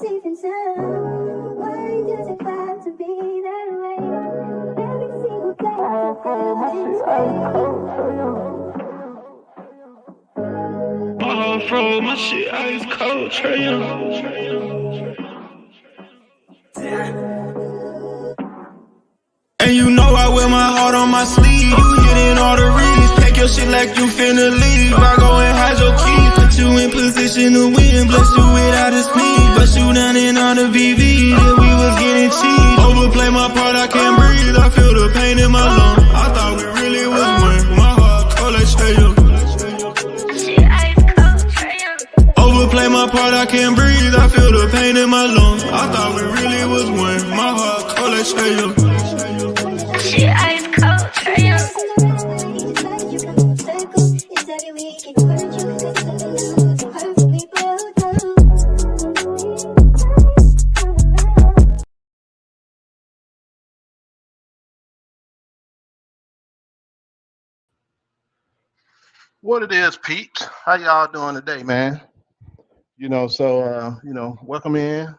safe and sound. Why does it have to be that way? Every single day I feel this way. My heart froze, my shit ice cold, Trae Young. And you know I wear my heart on my sleeve. You hitting all the reeds. Pack your shit like you finna leave. I go and hide your keys. Put you in position to win. Bless you without a sneeze. Bust you down in all the VV. Yeah, we was getting cheap. Overplay my part, I can't breathe. I feel the pain in my lungs. I thought we really was one. My heart cold like Trae Young. Overplay my part, I can't breathe. I feel the pain in my lungs. I thought we really was one. My heart cold like Trae Young. Shit ice cold, Trae Young. What it is, peeps? How y'all doing today, man? Welcome in.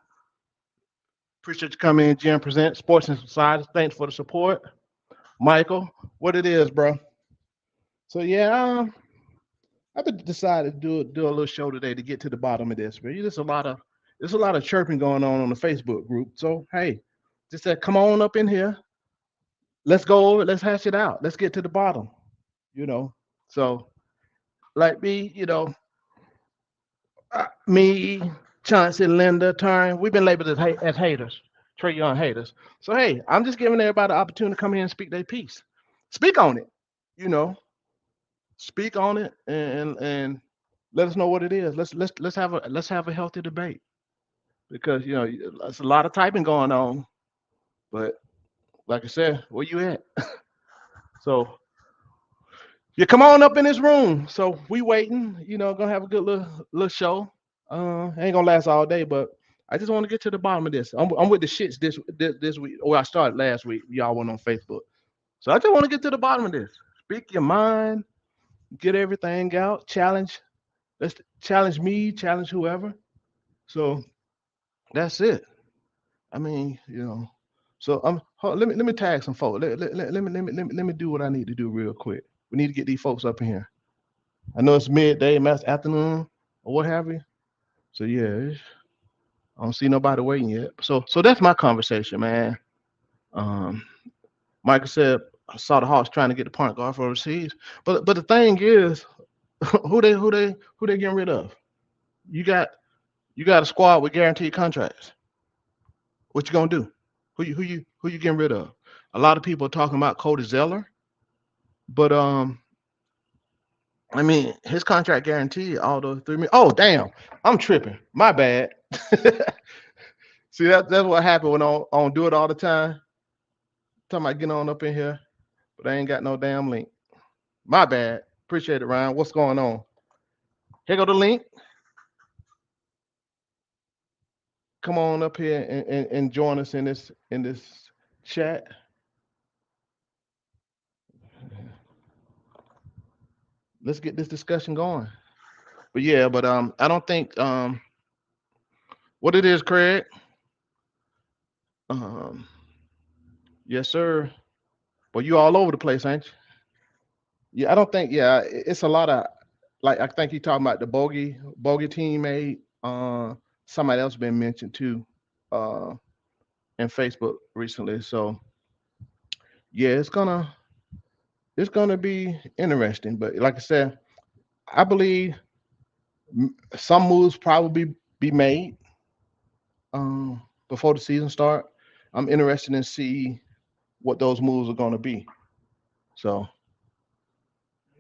Appreciate you coming in, Jim Present Sports and Society. Thanks for the support. Michael, what it is, bro? So yeah, I've decided to do a little show today to get to the bottom of this. But there's a lot of chirping going on the Facebook group. So hey, just said, come on up in here. Let's go over it. Let's hash it out. Let's get to the bottom. So like me, Chauncey, Linda, Turn, we've been labeled as haters, Trae Young haters. So hey, I'm just giving everybody the opportunity to come here and speak their piece. Speak on it, Speak on it and let us know what it is. Let's have a healthy debate because there's a lot of typing going on, but like I said, where you at? So you come on up in this room. So we waiting, gonna have a good little show. Ain't gonna last all day, but I just want to get to the bottom of this. I'm with the shits this week. Or I started last week. Y'all went on Facebook. So I just want to get to the bottom of this. Speak your mind, get everything out, challenge. Let's challenge me, challenge whoever. So that's it. I mean, So let me tag some folks. Let me do what I need to do real quick. We need to get these folks up in here. I know it's midday, afternoon, or what have you. So yeah, I don't see nobody waiting yet. So that's my conversation, man. Michael said I saw the Hawks trying to get the point guard for overseas, but the thing is, who they getting rid of? You got a squad with guaranteed contracts. What you gonna do? Who you getting rid of? A lot of people are talking about Cody Zeller, but I mean his contract guaranteed all those 3 million. Oh damn, I'm tripping. My bad. See that's what happened when I don't do it all the time. Talking about getting on up in here, but I ain't got no damn link. My bad. Appreciate it, Ryan. What's going on? Here go the link. Come on up here and join us in this chat. Let's get this discussion going. But yeah, I don't think what it is, Craig. Yes, sir. Well, you all over the place, ain't you? Yeah, I don't think. Yeah, it's a lot of like I think you talking about the bogey teammate. Somebody else been mentioned too, in Facebook recently. So yeah, it's gonna be interesting. But like I said, I believe some moves probably be made before the season start. I'm interested in see what those moves are gonna be. So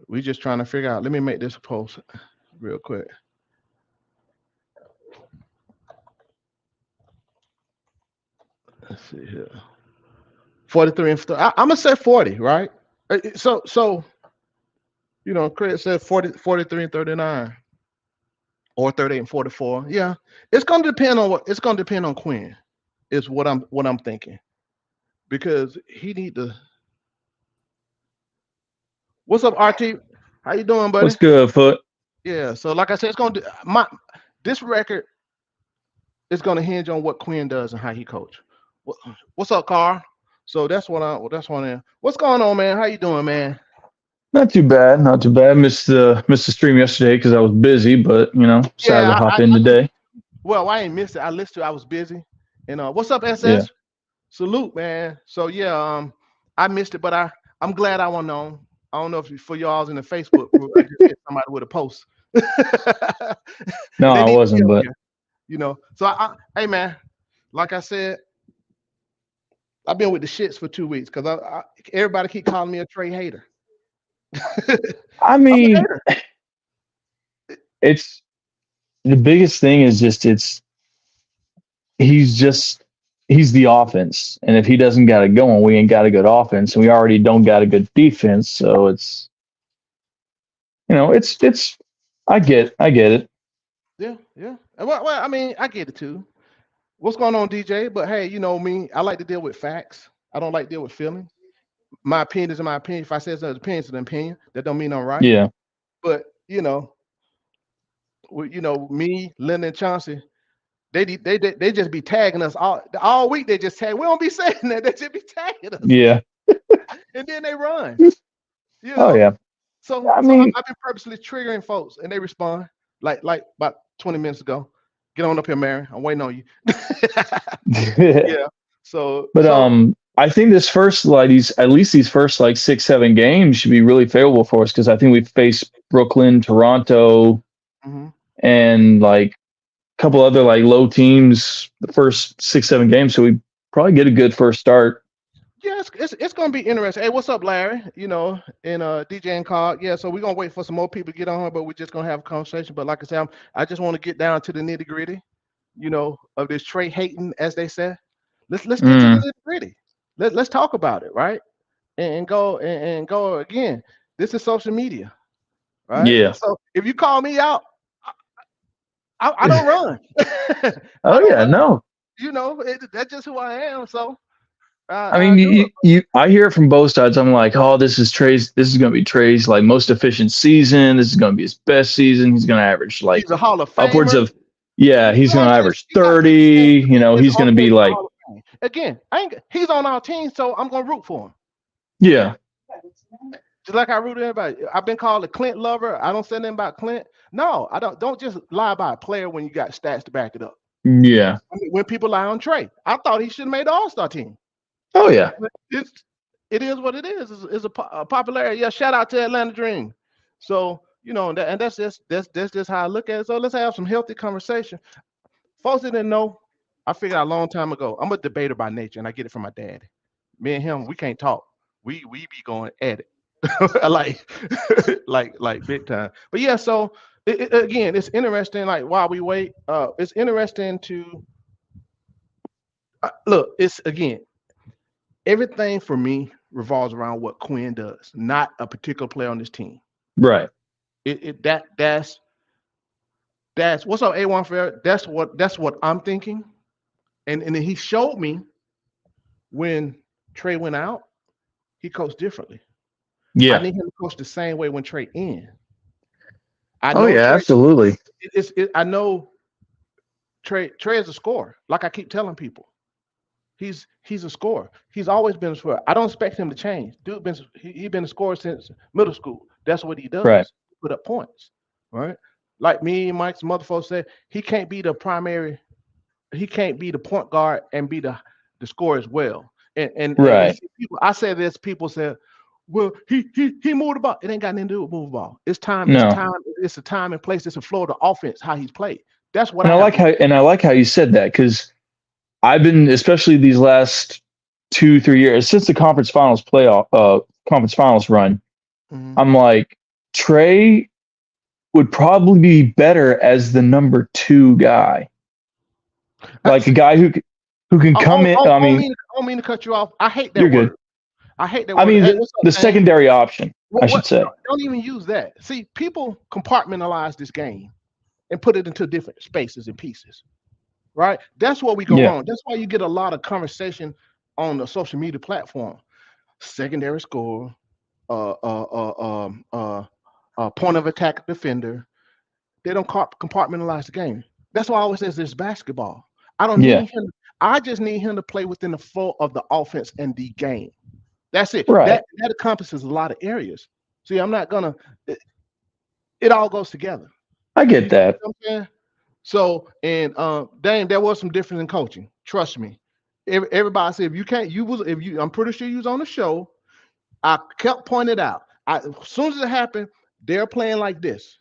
we just trying to figure out. Let me make this post real quick. Let's see here. 43 and 30. I'm gonna say 40, right? So Craig said 43 and 39, or 38 and 44. Yeah, it's gonna depend on Quinn. Is what I'm thinking, because he need to. What's up, RT? How you doing, buddy? What's good, Foot? Yeah. So like I said, it's gonna do this record. it's going to hinge on what Quinn does and how he coach. What's up, Carl? So that's one. What's going on, man? How you doing, man? Not too bad, not too bad. Missed the stream yesterday because I was busy, but decided to Yeah, hop I in today. well, I ain't missed it. I listened to it. I was busy. And what's up, Yeah. SS? Salute, man. So yeah, I missed it, but I'm glad I went on. I don't know if for y'all's in the Facebook group, I just hit somebody with a post. No, And they I need to be wasn't, on but here, So hey man, like I said, I've been with the shits for 2 weeks because everybody keep calling me a Trey hater. I I'm a mean, hater. it's the biggest thing is he's just he's the offense, and if he doesn't got it going, we ain't got a good offense, and we already don't got a good defense. So it's I get it. Yeah, yeah. Well, I mean, I get it too. What's going on, DJ? But hey, you know me, I like to deal with facts. I don't like to deal with feelings. My opinion is my opinion. If I say it's an opinion, it's an opinion. That don't mean I'm right. Yeah, But me, Lynn, and Chauncey, they just be tagging us all week. They just tag. We don't be saying that. They just be tagging us, yeah. and then they run. You Oh know. yeah. So I so mean, I've been purposely triggering folks, and they respond like about 20 minutes ago. Get on up here, Mary. I'm waiting on you. Yeah. So but so. I think this first like these at least these first like 6 7 games should be really favorable for us because I think we face Brooklyn, Toronto, Mhm. and like a couple other like low teams the first 6 7 games. So we probably get a good first start. Yeah, it's gonna be interesting. Hey, what's up, Larry? And DJ and Carl. Yeah, so we're gonna wait for some more people to get on here, but we're just gonna have a conversation. But like I said, I just want to get down to the nitty gritty, of this Trey hating, as they say. Let's get to the Mm, nitty gritty. Let's talk about it, right? And go again. This is social media, right? yeah. So if you call me out, I don't run. I Oh don't yeah. run. No. That's just who I am. So I I mean, do it. I hear it from both sides. I'm like, oh, this is going to be Trey's like most efficient season. This is going to be his best season. He's going to average like He's a Hall of upwards Famer. of, yeah, he's going to average You got 30. his He's going to be in the like, Hall of Fame. Again, he's on our team, so I'm gonna root for him. yeah, Just like I root everybody. I've been called a Clint lover. I don't say nothing about Clint. No, I don't. Don't just lie about a player when you got stats to back it up. yeah. When people lie on Trey, I thought he should have made the All Star team. Oh, yeah. But it is what it is. It's a popularity. Yeah, shout out to Atlanta Dream. So and that's just how I look at it. So let's have some healthy conversation. Folks that didn't know, I figured out a long time ago. I'm a debater by nature, and I get it from my dad. Me and him, we can't talk. We be going at it, like like big time. But yeah, so again, it's interesting. Like while we wait, it's interesting to look. It's again, everything for me revolves around what Quinn does, not a particular player on this team. Right. That's what's up, A1 Fair. That's what I'm thinking. And then he showed me when Trey went out, he coached differently. I Yeah. need him to coach the same way when Trey in. I Oh, know yeah, Trey. absolutely. I know Trey is a scorer. Like I keep telling people, he's a scorer. He's always been a scorer. I don't expect him to change. Dude he been a scorer since middle school. That's what he Right. does. Put up points, right? Like me and Mike's mother folks said, he can't be the primary. He can't be the point guard and be the scorer as well. And Right. see, people, I say this. People say, well, he moved the ball. It ain't got nothing to do with move the ball. It's time. It's No. time. It's a time and place. It's a flow of the offense. How he's played. That's what And I I have like to. how you said that because I've been, especially these last 2 3 years since the conference finals run, Mhm. I'm like, Trey would probably be better as the number two guy, like a See, guy who can come in. I mean, I don't mean to cut you off. I hate that you're good. word. I hate that I word. mean, Hey, what's up, the Sam? secondary option, I should What? say. Don't even use that. See, people compartmentalize this game and put it into different spaces and pieces. Right? That's where we go Yeah. wrong. That's why you get a lot of conversation on the social media platform. Secondary score, uh, uh, uh, um, uh, point of attack defender. They don't compartmentalize the game. That's why I always says this basketball. I don't Yeah. need him. I just need him to play within the flow of the offense and the game. That's it. Right. That encompasses a lot of areas. See, I'm not gonna. It all goes together. I You get see that. what I'm saying? So, and Dame, there was some difference in coaching. Trust me. Everybody said if you can't, you was if you. I'm pretty sure you was on the show. I kept pointing out. As soon as it happened, they're playing like this.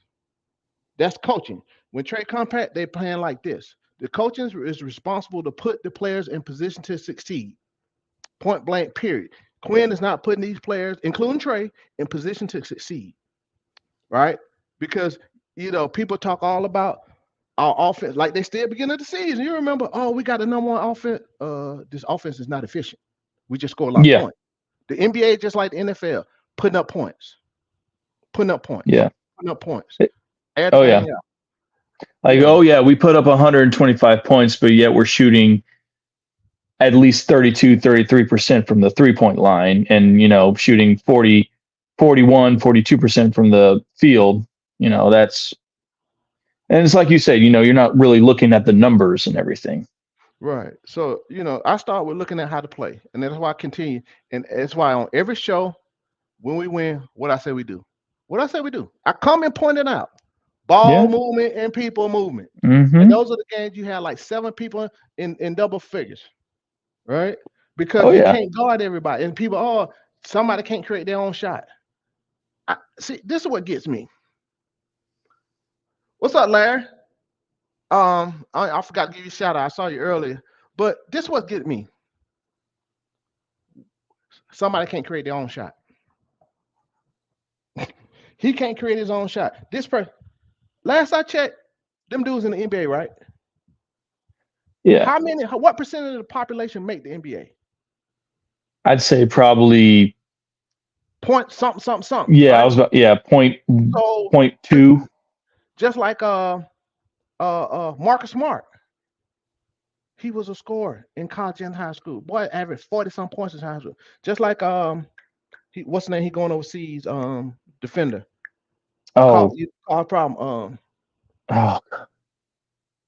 That's coaching. When Trey compact, they're playing like this. The coaching is responsible to put the players in position to succeed. Point blank. Period. Quinn is not putting these players, including Trey, in position to succeed. Right? Because people talk all about our offense, like they still beginning of the season. You remember, oh, we got a number one offense. This offense is not efficient. We just score a lot of Yeah. points. The NBA, just like the NFL, putting up points, putting up points, Yeah. putting up points. Oh yeah. Everything else, Like, oh yeah, we put up 125 points, but yet we're shooting at least 32, 33% from the 3-point line and, shooting 40, 41, 42% from the field. That's, and it's like you said, you're not really looking at the numbers and everything. right. So I start with looking at how to play, and that's why I continue, and that's why on every show when we win, what I say we do, I come and point it out. Ball Yeah. movement and people movement. Mm-hmm. And those are the games you have like 7 people in double figures, right? Because Oh you yeah. can't guard everybody. And people, somebody can't create their own shot. See, this is what gets me. What's up, Larry? I forgot to give you a shout out. I saw you earlier. But this is what gets me. Somebody can't create their own shot. He can't create his own shot. This person, last I checked, them dudes in the NBA, right? Yeah. What percentage of the population make the NBA? I'd say probably, Point something, something, something. yeah, right? I was about, yeah, point So 2. just like Marcus Smart, he was a scorer in college and high school. Boy, averaged 40 some points in high school. Just like what's the name? He going overseas, defender. Oh, Call problem.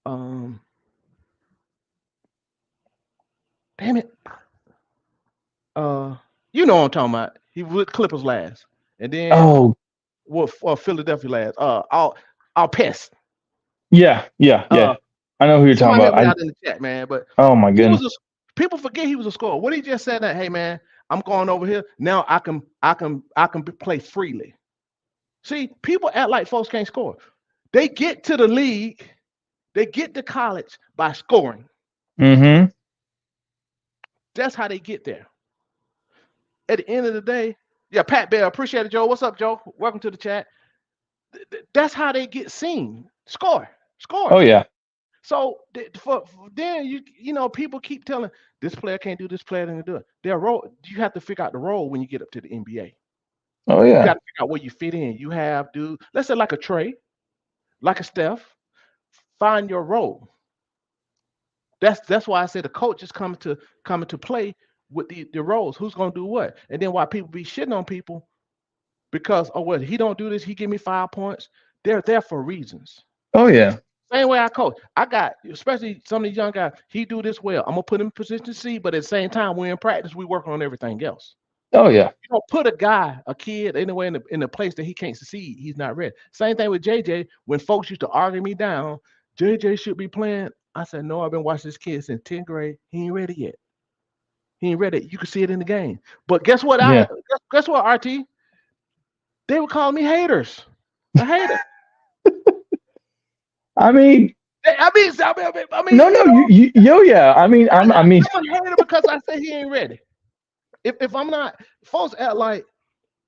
oh, Damn it. You know what I'm talking about. He was with Clippers last, and then oh, Philadelphia last. I'll piss. yeah, yeah, yeah. I know who you're talking Somebody about. help me out in the chat, man. But Oh my he was goodness. people forget he was a scorer. What he just said that, hey man, I'm going over here now. I can play freely. See, people act like folks can't score. They get to the league, they get to college by scoring. Mm-hmm. That's how they get there. At the end of the day, yeah, Pat Bell, appreciate it, Joe. What's up, Joe? Welcome to the chat. That's how they get seen. Score. Oh yeah. So then people keep telling this player can't do this player can't do it. Their role, you have to figure out the role when you get up to the NBA. Oh You yeah. got to figure out where you fit in. You have let's say like a Trae, like a Steph, find your role. That's why I said the coach is coming to play with the roles. Who's gonna do what? And then why people be shitting on people because he don't do this, he give me 5 points. They're there for reasons. Oh yeah. Same way I coach. I got, especially some of these young guys, he do this well. I'm gonna put him in position to see, but at the same time, we're in practice, we working on everything else. Oh yeah. You don't put a kid anywhere in the place that he can't succeed. He's not ready. Same thing with JJ. When folks used to argue me down, JJ should be playing. I said, no, I've been watching this kid since 10th grade. He ain't ready yet. He ain't ready. You can see it in the game. But guess what? Yeah. Guess what, RT? They would call me haters. A hater. I mean, I mean, no, yeah. I mean, I'm a hater because I say he ain't ready. If I'm not, folks act like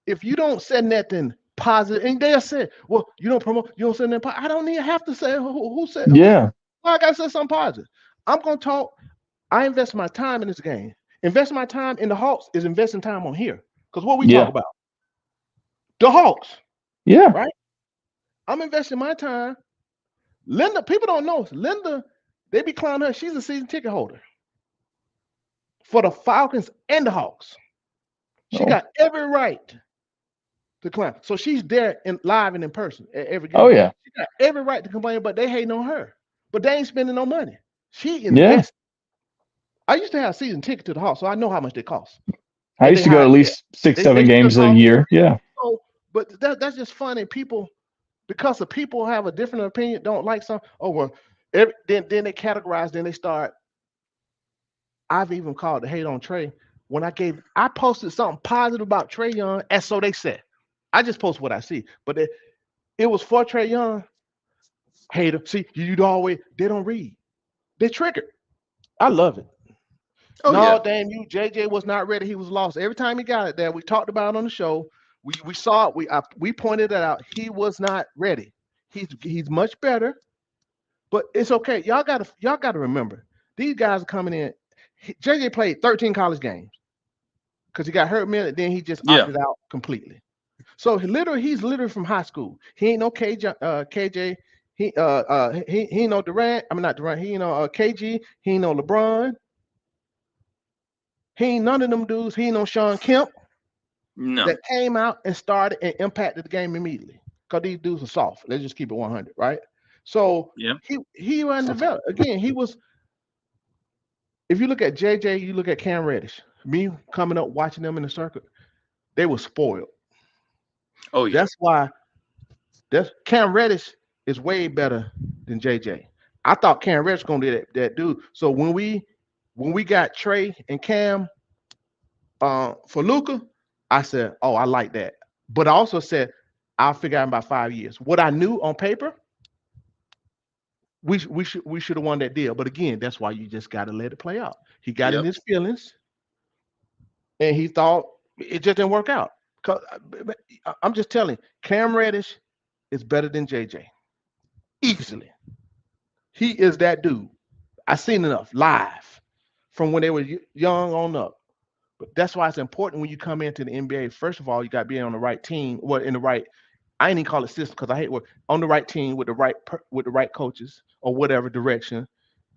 if you don't say nothing positive, and they'll say, well, you don't promote, you don't say nothing positive. I don't even have to say who said. yeah. Well, I gotta say something positive. I'm gonna talk. I invest my time in this game. Investing my time in the Hawks is investing time on here. Because what we talk about, the Hawks. Yeah. Right. I'm investing my time. Linda, people don't know. Linda, they be clowning her. She's a season ticket holder for the Falcons and the Hawks. She got every right to clown. So she's there live and in person at every game. Oh yeah. She got every right to complain, but they hating on her. But they ain't spending no money. She Yeah. invested. I used to have a season ticket to the Hawks, so I know how much they cost. I And used to go at least six, they 7 still games a cost. year. Yeah. So, but that's just funny. People, because the people have a different opinion, don't like some. Oh well, then they categorize. Then they start. I've even called the hate on Trey when I posted something positive about Trae Young, and so they said. I just post what I see, but it was for Trae Young. Hater, see you always they don't read. They triggered. I love it. Oh No, yeah. damn you. JJ was not ready. He was lost. Every time he got it there, we talked about it on the show. We saw it. We pointed it out. He was not ready. He's much better, but it's okay. Y'all gotta remember these guys are coming in. JJ played 13 college games because he got hurt minute. Then he just Yeah. opted out completely. So he's literally from high school. He ain't no KJ. He ain't no Durant. I mean not Durant. He ain't no KG. He ain't no LeBron. He ain't none of them dudes. He ain't no Sean Kemp No. that came out and started and impacted the game immediately. Because these dudes are soft. Let's just keep it 100, right? So Yeah. he wasn't developed. Again, he was. If you look at JJ, you look at Cam Reddish. Me coming up watching them in the circuit, they were spoiled. Oh yeah. That's why. That's Cam Reddish is way better than JJ. I thought Cam Reddish gonna be that dude. So when we got Trey and Cam for Luca, I said, "Oh, I like that." But I also said, "I'll figure out in about 5 years." What I knew on paper, we should have won that deal. But again, that's why you just got to let it play out. He got in Yep. his feelings, and he thought it just didn't work out. 'Cause I'm just telling, you, Cam Reddish is better than JJ easily. He is that dude. I seen enough live from when they were young on up. But that's why it's important when you come into the NBA. First of all, you got to be on the right team. Well, in the right, I ain't even call it system because I hate work on the right team with the right coaches or whatever direction.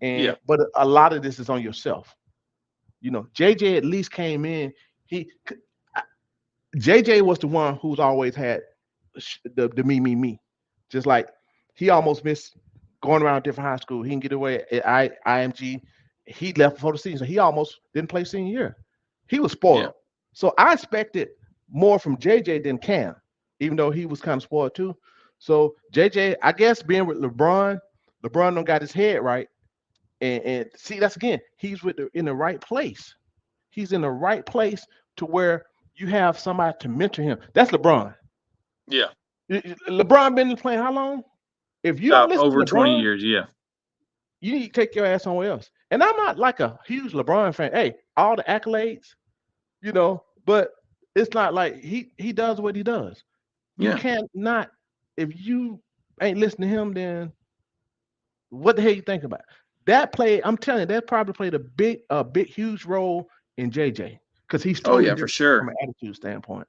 Yeah. And but a lot of this is on yourself. JJ at least came in. He JJ was the one who's always had the me. Just like he almost missed going around different high school. He didn't get away at IMG. He left before the season. He almost didn't play senior year. He was Yeah. spoiled. So I expected more from JJ than Cam, even though he was kind of spoiled too. So JJ, I guess being with LeBron don't got his head right. And see, that's again, he's in the right place. He's in the right place to where you have somebody to mentor him. That's LeBron. Yeah. LeBron been playing how long? If you don't About listen to over 20 LeBron, years. Yeah. you need to take your ass somewhere else. And I'm not like a huge LeBron fan. Hey, all the accolades, but it's not like he does what he does. You Yeah. can't not if you ain't listening to him, then what the hell you think about? That play, I'm telling you, that probably played a big, huge role in JJ because he's Oh totally yeah, for different from sure. an attitude standpoint.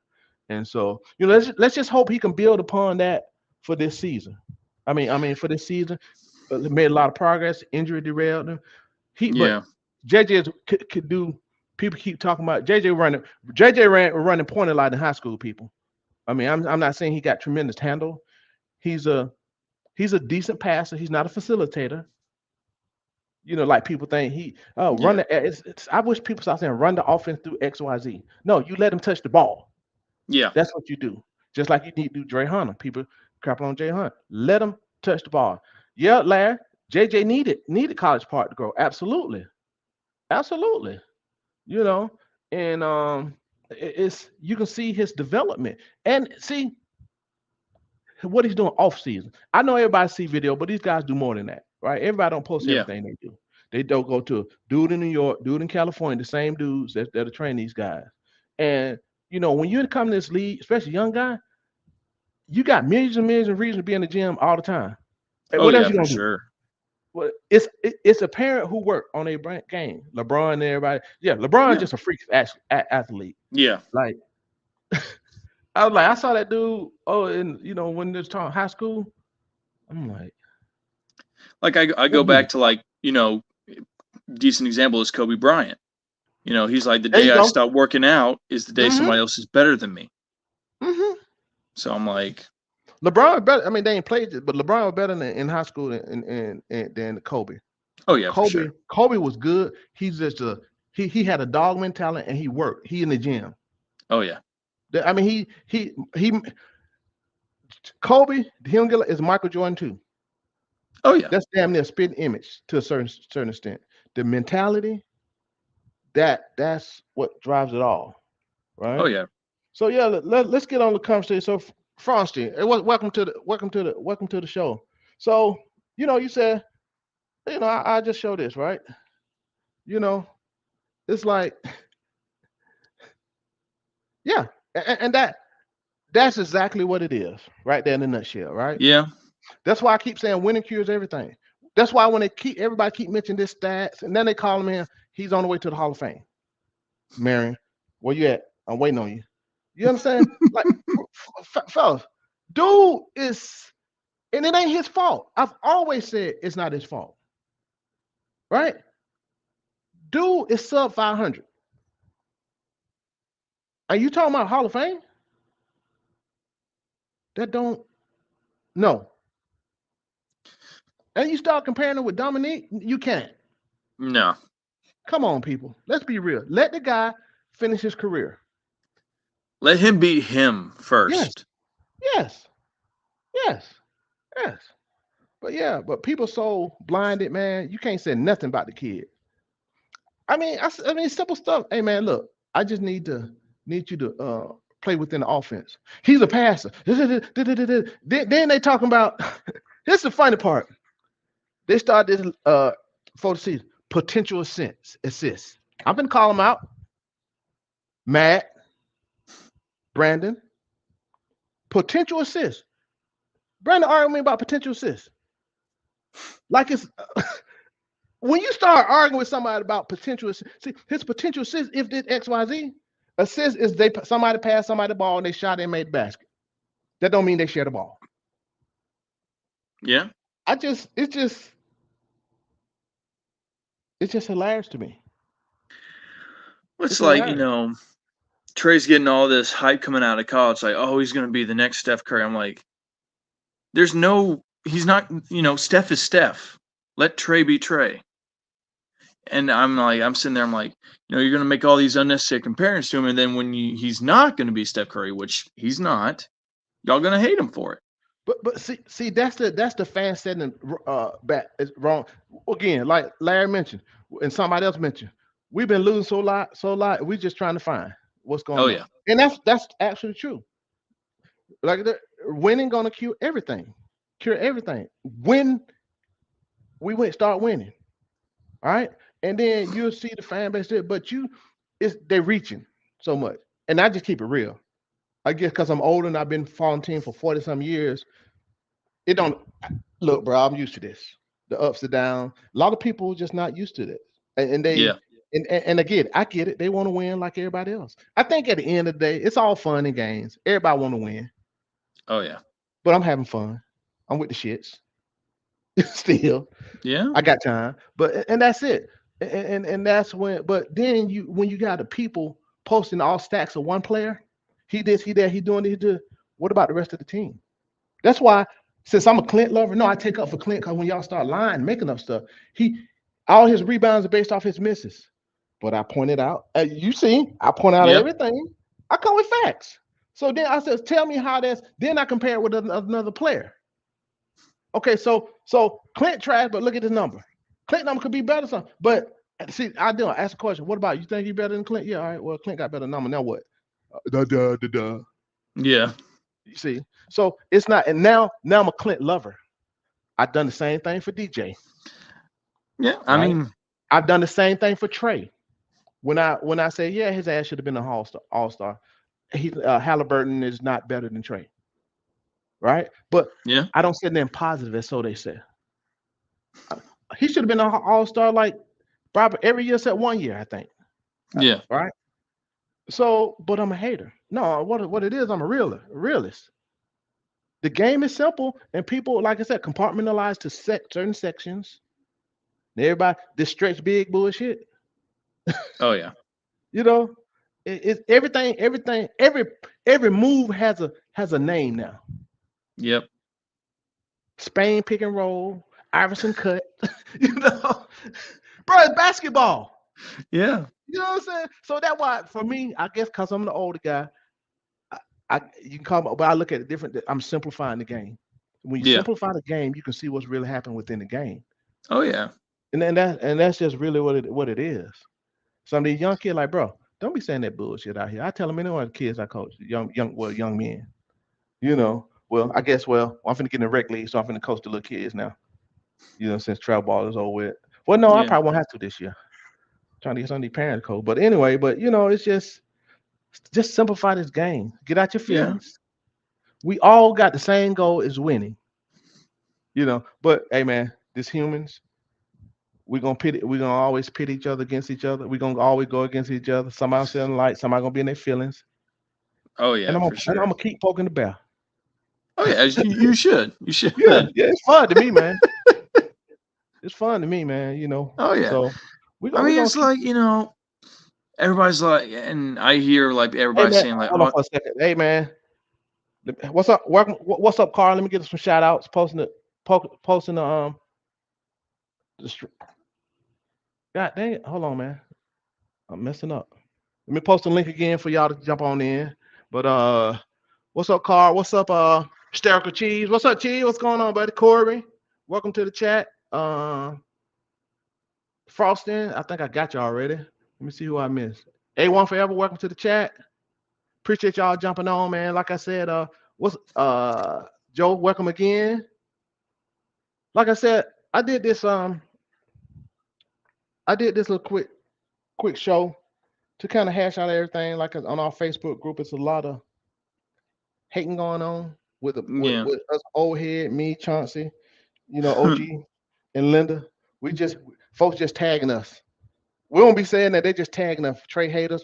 And so, let's just hope he can build upon that for this season. I mean, for this season, made a lot of progress. Injury derailed him. But Yeah. JJ could do. People keep talking about JJ running. JJ running point a lot in high school. People. I mean, I'm not saying he got tremendous handle. He's a he's a decent passer. He's not a facilitator. Like people think run Yeah. I wish people stop saying run the offense through XYZ. No, you let him touch the ball. Yeah. That's what you do. Just like you need to do Dre Hunter. People crap on Jay Hunt. Let him touch the ball. Yeah, Larry. JJ needed College Park to grow. Absolutely. Absolutely. You know, and it's you can see his development. And see what he's doing off season. I know everybody see video, but these guys do more than that, right? Everybody don't post Yeah. everything they do. They don't go to dude in New York, dude in California, the same dudes that are training these guys. And when you come to this league, especially young guy, you got millions and millions of reasons to be in the gym all the time. And Oh what else yeah, you for gonna do? sure. Well, it's a parent who work on a game. LeBron and everybody. Yeah, LeBron's Yeah. just a freak athlete. Yeah. Like I saw that dude. Oh, and when they're talking high school, I'm like, Like I what go year? back to decent example is Kobe Bryant. He's like the There day you I go. stop working out is the day Mm-hmm. somebody else is better than me. Mm-hmm. So I'm like, LeBron better. I mean, they ain't played it, but LeBron was better in high school than Kobe. Oh yeah, for sure. Kobe was good. He's just he had a dog mentality and he worked. He in the gym. Oh yeah. I mean, he Kobe, him is Michael Jordan too. Oh yeah. That's damn near spitting image to a certain extent. The mentality, that's what drives it all, Oh right? yeah. So yeah, let's get on the conversation. So Frosty, welcome to the show. So you said I just show this, right? You know, it's like yeah, and that's exactly what it is, right there in a nutshell, right? Yeah. That's why I keep saying winning cures everything. That's why when everybody keep mentioning this stats, and then they call him in, he's on the way to the Hall of Fame. Marion, where you at? I'm waiting on you. You understand? Like, fellas, dude is, and it ain't his fault. I've always said it's not his fault, right? Dude is sub 500. Are you talking about Hall of Fame? That don't no. And you start comparing it with Dominique, you can't. No. Come on, people. Let's be real. Let the guy finish his career. Let him beat him Yes, first. yes, yes, yes. But yeah, but people so blinded, man. You can't say nothing about the kid. I mean, simple stuff. Hey, man, look, I just need you to play within the offense. He's a passer. Then they talking about. Here's the funny part. They started this for the season potential assists. I've been calling them out. Matt, Brandon, potential assists. Brandon arguing me about potential assists. Like it's when you start arguing with somebody about potential assists, see his potential assist if this XYZ assist is somebody passed somebody the ball and they shot and made the basket. That don't mean they share the ball. Yeah. It's just hilarious to me. It's It's like, hilarious. Trae's getting all this hype coming out of college, like, oh, he's gonna be the next Steph Curry. I'm like, he's not, Steph is Steph. Let Trae be Trae. And I'm sitting there, I'm like, you're gonna make all these unnecessary comparisons to him, and then when he's not gonna be Steph Curry, which he's not, y'all gonna hate him for it. But see that's the fan setting back it's wrong again. Like Larry mentioned and somebody else mentioned, we've been losing so lot. We're just trying to find what's Oh going on, yeah. and that's actually true. Like winning gonna cure everything. Cure everything. When we start winning, all right, and then you'll see the fan base there. But they're reaching so much, and I just keep it real. I guess because I'm older and I've been following team for 40 some years. It don't look, bro. I'm used to this. The ups and downs. A lot of people just not used to this, and they Yeah. and again, I get it. They want to win like everybody else. I think at the end of the day, it's all fun and games. Everybody want to win, Oh yeah. but I'm having fun. I'm with the shits still. Yeah. I got time, but and that's it. And that's when. But then when you got the people posting all stacks of one player, he this, he that, he doing this, he do. What about the rest of the team? That's why, since I'm a Clint lover, no, I take up for Clint because when y'all start lying, making up stuff, he all his rebounds are based off his misses. But I pointed out, you see, I point out Yep. everything. I come with facts. So then I said, tell me how that's. Then I compare it with another player. Okay, so Clint trash, but look at his number. Clint number could be better, something. But see, I do ask a question. What about you? Think he's better than Clint? Yeah, all right. Well, Clint got better number. Now what? Duh. Yeah. You see, so it's not. And now I'm a Clint lover. I've done the same thing for DJ. Yeah. Right? I've done the same thing for Trae. When I say yeah, his ass should have been an all star. He Halliburton is not better than Trae, right? But Yeah. I don't say them positive, as so they say. He should have been an all star like probably every year except 1 year, I think. Yeah. Right? So, but I'm a hater. No, what it is, I'm a realist. The game is simple, and people, like I said, compartmentalize to certain sections. Everybody, this stretch big bullshit. Oh yeah. You know, it's everything, every move has a name now. Yep. Spain pick and roll, Iverson cut. you know, bro, it's basketball. Yeah. You know what I'm saying? So that's why for me, I guess because I'm the older guy, I you can call me, but I look at it different. I'm simplifying the game. When you Yeah. simplify the game, you can see what's really happening within the game, Oh yeah. and that's just really what it is. Some of these young kids, like, bro, don't be saying that bullshit out here. I tell them anyone the kids I coach, young men. Well, I guess, I'm finna get in the rec league, so I'm finna coach the little kids now. Since travel ball is over with. Well, no, I Yeah. probably won't have to this year. Trying to get some of these parents to coach, but anyway, it's just simplify this game. Get out your Yeah. feelings. We all got the same goal as winning. But hey, man, this humans, we're gonna always pit each other against each other. We're gonna always go against each other. Somebody feeling like somebody gonna be in their feelings, Oh and yeah, I'm gonna for and I'm sure. gonna keep poking the bear. Oh yeah, you should. You should. Yeah, yeah, it's fun to me, man. It's fun to me, man. Oh yeah. So I we mean, gonna it's keep. like, everybody's like, and I hear like Hey, everybody man, saying like, hold on oh for a second. Hey, man, what's up? What's up, Carl? Let me get some shout outs. Posting the God dang it. Hold on, man. I'm messing up. Let me post a link again for y'all to jump on in. But what's up, Carl? What's up, Hysterical Cheese? What's up, Cheese? What's going on, buddy? Corey, welcome to the chat. Frosting, I think I got you already. Let me see who I missed. A1 Forever, welcome to the chat. Appreciate y'all jumping on, man. Like I said, what's Joe, welcome again. Like I said, I did this little quick show to kind of hash out everything. Like on our Facebook group, it's a lot of hating going on with yeah. with us old head, me, Chauncey, OG and Linda. We just folks just tagging us. We won't be saying that they just tagging us. Trey hater,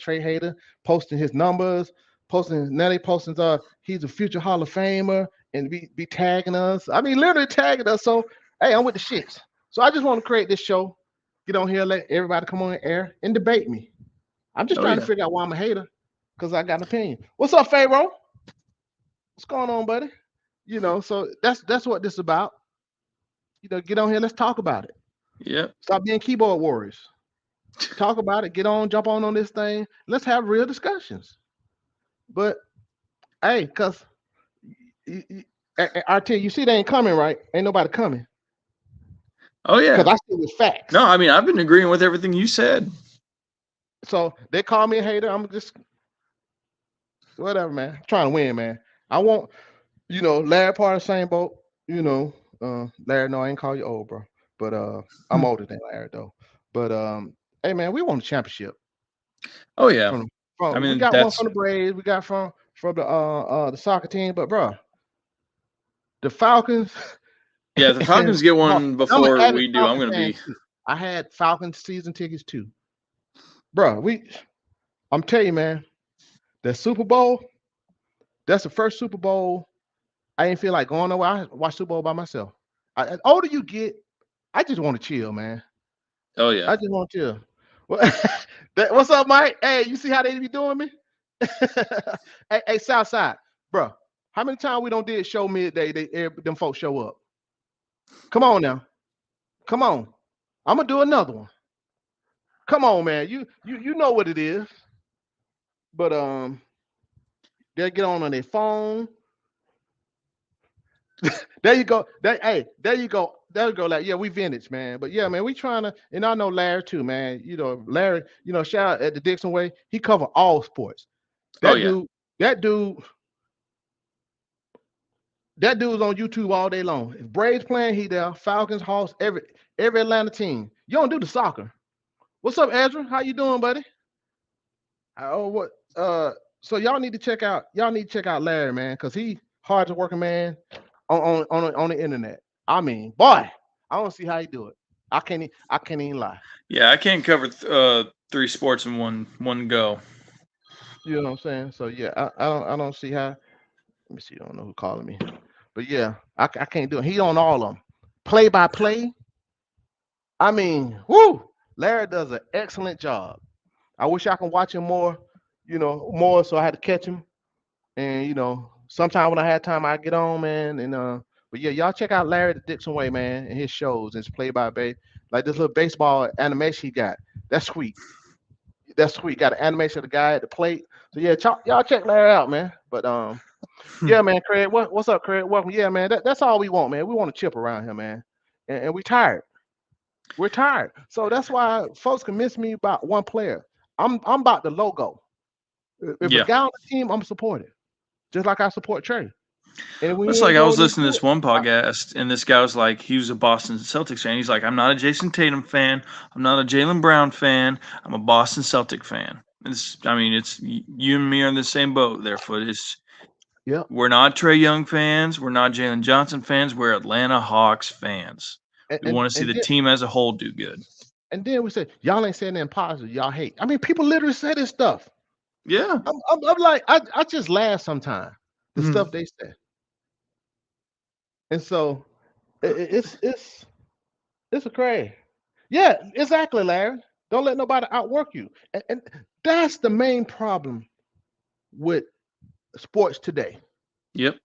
posting his numbers, posting now they posting he's a future Hall of Famer and be tagging us. I mean literally tagging us. So hey, I'm with the shits. So I just want to create this show, get on here, let everybody come on air and debate me. I'm just Oh trying to yeah. figure out why I'm a hater, because I got an opinion. What's up, Pharaoh? What's going on, buddy? So that's what this is about. Get on here, let's talk about it. Yep. Stop being keyboard warriors. Talk about it. Get on, jump on this thing. Let's have real discussions. But hey, cause RT, you see they ain't coming, right? Ain't nobody coming. Oh Cause yeah. I see with facts. No, I mean I've been agreeing with everything you said. So they call me a hater. I'm just whatever, man. I'm trying to win, man. I want, Larry part of the same boat. Larry, no, I ain't call you old, bro. But I'm older than Larry though. But hey man, we won a championship. Oh yeah. From, I we mean got one that's from the Braves, we got from the soccer team, but bro, the Falcons yeah. The and Falcons get oh, one I'm an before avid we do. I'm Falcons gonna fan be. too. I had Falcons season tickets too. Bro, I'm telling you, man, the Super Bowl, that's the first Super Bowl I didn't feel like going nowhere. I watched Super Bowl by myself. As older you get, I just want to chill, man. Oh yeah. I just want to chill. What's up, Mike? Hey, you see how they be doing me? Hey, Southside, bro. How many times we don't did show midday? Them folks show up. Come on now, come on. I'm gonna do another one. Come on, man. You know what it is. But they'll get on their phone. There you go. There you go. There you go. Like, yeah, we vintage, man. But yeah, man, we trying to, and I know Larry too, man. Larry, shout out at the Dixon Way. He cover all sports. Oh That yeah. dude, that dude, that dude's on YouTube all day long. If Braves playing, he there. Falcons, Hawks, every Atlanta team. You don't do the soccer. What's up, Ezra? How you doing, buddy? Oh, what? So y'all need to check out Larry, man, because he hard to working man on the internet. I mean, boy, I don't see how you do it. I can't even lie. Yeah. I can't cover 3 sports in one go. You know what I'm saying? So yeah, I don't see how. Let me see. I don't know who calling me, but yeah, I can't do it. He on all of them, play by play. I mean, whoo, Larry does an excellent job. I wish I can watch him more, so I had to catch him. And sometime when I had time, I get on, man. And but But yeah, y'all check out Larry the Dixon Way, man, and his shows and his play by play. Like this little baseball animation he got. That's sweet. That's sweet. Got an animation of the guy at the plate. So yeah, y'all check Larry out, man. But yeah, man, Craig. What's up, Craig? Welcome. Yeah, man. That's all we want, man. We want to chip around here, man. And we tired. We're tired. So that's why folks can miss me about one player. I'm about the logo. If a Yeah. guy on the team, I'm supporting. Just like I support Trey. And we It's ain't like I was doing this listening to shit. this one podcast, and this guy was like, he was a Boston Celtics fan. He's like, I'm not a Jason Tatum fan. I'm not a Jalen Brown fan. I'm a Boston Celtic fan. I mean, it's you and me are in the same boat there, Foot. Yep. We're not Trae Young fans. We're not Jalen Johnson fans. We're Atlanta Hawks fans. And We and, want to see and the then team as a whole do good. and then we say y'all ain't saying nothing positive. Y'all hate. I mean, people literally say this stuff. Yeah. I'm like, I just laugh sometimes. The Mhm. stuff they say. And so it's a craze. Yeah, exactly, Larry. Don't let nobody outwork you. And that's the main problem with sports today. Yep.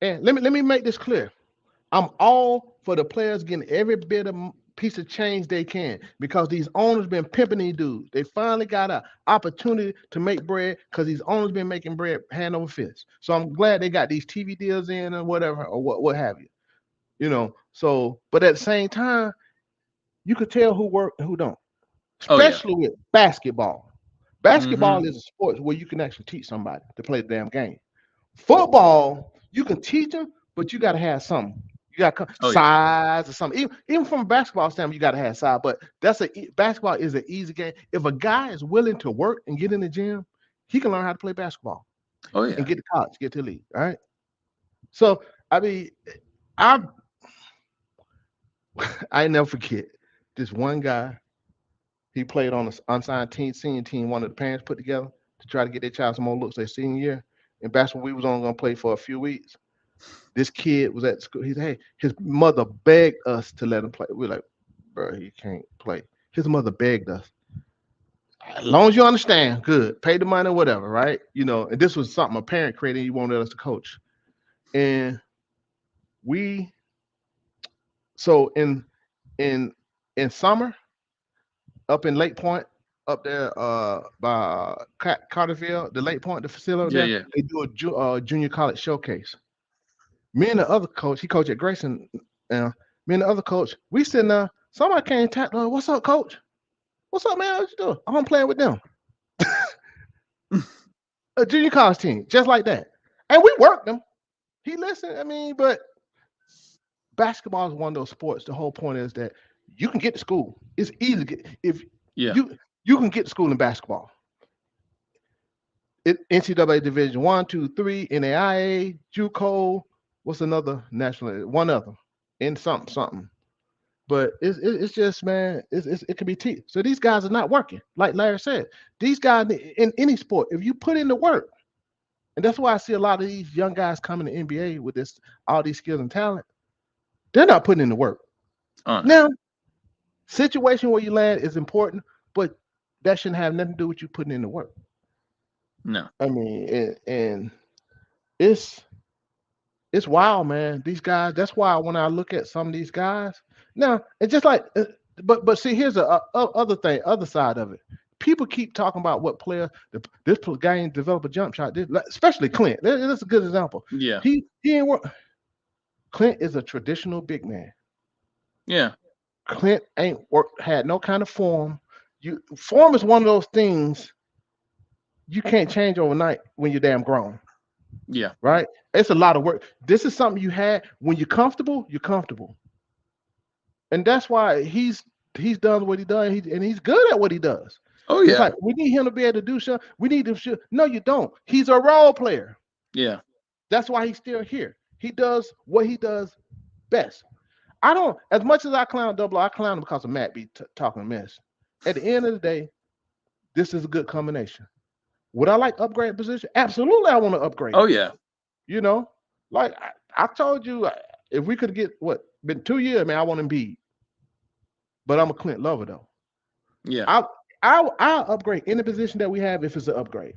And let me make this clear. I'm all for the players getting every bit of piece of change they can because these owners been pimping these dudes. They finally got an opportunity to make bread because these owners been making bread hand over fist. So I'm glad they got these TV deals in or whatever or what have you. You know. So, but at the same time, you could tell who work and who don't, Oh yeah. especially with basketball. Mm-hmm. Basketball is a sport where you can actually teach somebody to play the damn game. Football, you can teach them, but you got to have something. You got Oh yeah. size or something. Even from a basketball standpoint, you got to have size. But basketball is an easy game. If a guy is willing to work and get in the gym, he can learn how to play basketball Oh and yeah. get to college, get to the league. All right. So I mean, I I never forget this one guy. He played on an unsigned senior team. One of the parents put together to try to get their child some more looks their senior year. And basketball, we was only gonna play for a few weeks. This kid was at school. He said, "Hey, his mother begged us to let him play." We're like, "Bro, he can't play." His mother begged us. As long as you understand, good. Pay the money, whatever, right? You know. And this was something a parent created. He wanted us to coach. And we, so in in summer up in Lake Point, up there by Carterville, the Lake Point, the facility Yeah. there, Yeah. they do a junior college showcase. Me and the other coach, he coached at Grayson. Me and the other coach, we sitting there. Somebody came tap. What's up, coach? What's up, man? What you doing? I'm playing with them. A junior college team, just like that. And we worked them. He listened. I mean, but basketball is one of those sports. The whole point is that you can get to school. It's easy to get if Yeah. you can get to school in basketball. NCAA Division 1, 2, 3, NAIA, JUCO. What's another national? One other in something. But it's just, man, it can be teach. So these guys are not working. Like Larry said, these guys in any sport, if you put in the work, and that's why I see a lot of these young guys coming to NBA with all these skills and talent, they're not putting in the work. Oh no. Now, situation where you land is important, but that shouldn't have nothing to do with you putting in the work. No. I mean, and it's wild, man. These guys. That's why when I look at some of these guys now, it's just like, but see, here's the other thing, other side of it. People keep talking about what player this guy ain't develop a jump shot, especially Clint. That's a good example. Yeah. He ain't work. Clint is a traditional big man. Yeah. Clint ain't had no kind of form. Form is one of those things you can't change overnight when you're damn grown. Yeah. Right? It's a lot of work. This is something you had when you're comfortable, and that's why he's done what he does, and he's good at what he does. Oh It's yeah. like we need him to be able to do something. We need him. No, you don't. He's a role player. Yeah. That's why he's still here. He does what he does best. I don't. As much as I clown Double, I clown him because of Matt be talking mess. At the end of the day, this is a good combination. Would I like upgrade position? Absolutely, I want to upgrade. Oh yeah. You know, like I told you, if we could get been 2 years, man, I want Embiid. But I'm a Clint lover though. Yeah. I'll upgrade any position that we have if it's an upgrade.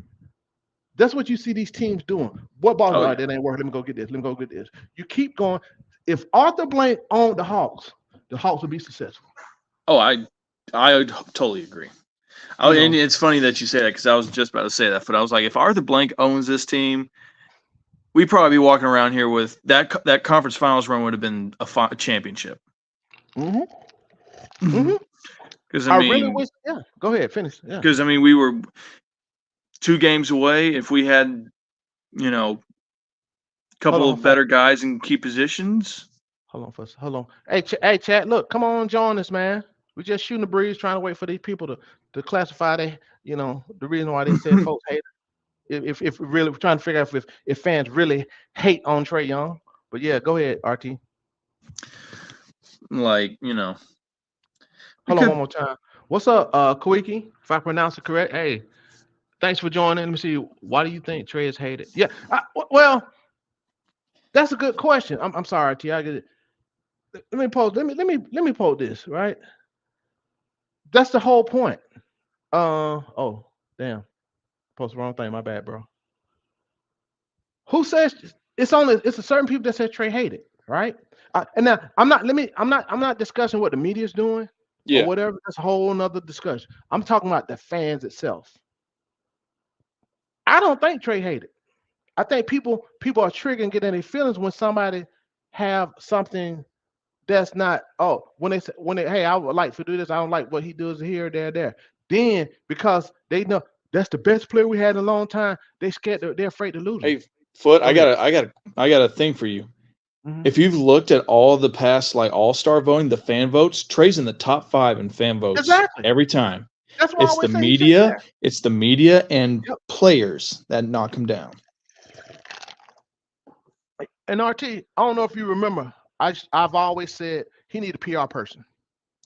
That's what you see these teams doing. What ball? Oh, Oh, yeah. that ain't working. Let me go get this. Let me go get this. You keep going. If Arthur Blank owned the Hawks would be successful. Oh, I totally agree. Oh, and it's funny that you say that because I was just about to say that, but I was like, if Arthur Blank owns this team, we'd probably be walking around here with that conference finals run would have been a championship. Mm-hmm. Mm-hmm. Because I really wish. Yeah, go ahead, finish. Yeah. Because we were 2 games away. If we had, a couple of better guys in key positions. Hold on first. Hold on. Hey, chat. Look, come on, join us, man. We're just shooting the breeze, trying to wait for these people to classify the reason why they said folks hate it. If really we're trying to figure out if fans really hate on Trae Young. But yeah, go ahead, RT. Like, Hold on one more time. What's up, Kawiki? If I pronounce it correct. Hey, thanks for joining. Let me see. Why do you think Trae is hated? Yeah. Well, that's a good question. I'm sorry, RT. I get it. Let me pose this, right? That's the whole point. Oh, damn. Post the wrong thing. My bad, bro. Who says it's a certain people that say Trae hated, right? And now I'm not discussing what the media is doing or whatever. That's a whole nother discussion. I'm talking about the fans itself. I don't think Trae hated. I think people are triggered and getting their feelings when somebody have something that's not. Oh, when they hey, I would like to do this. I don't like what he does here, there. Then because they know that's the best player we had in a long time, they're afraid to lose. Hey, Foot, I got a thing for you. Mm-hmm. If you've looked at all the past like All-Star voting, the fan votes, Trae's in the top 5 in fan votes every time. That's why it's the media and players that knock him down. And RT, I don't know if you remember, I've always said he need a PR person.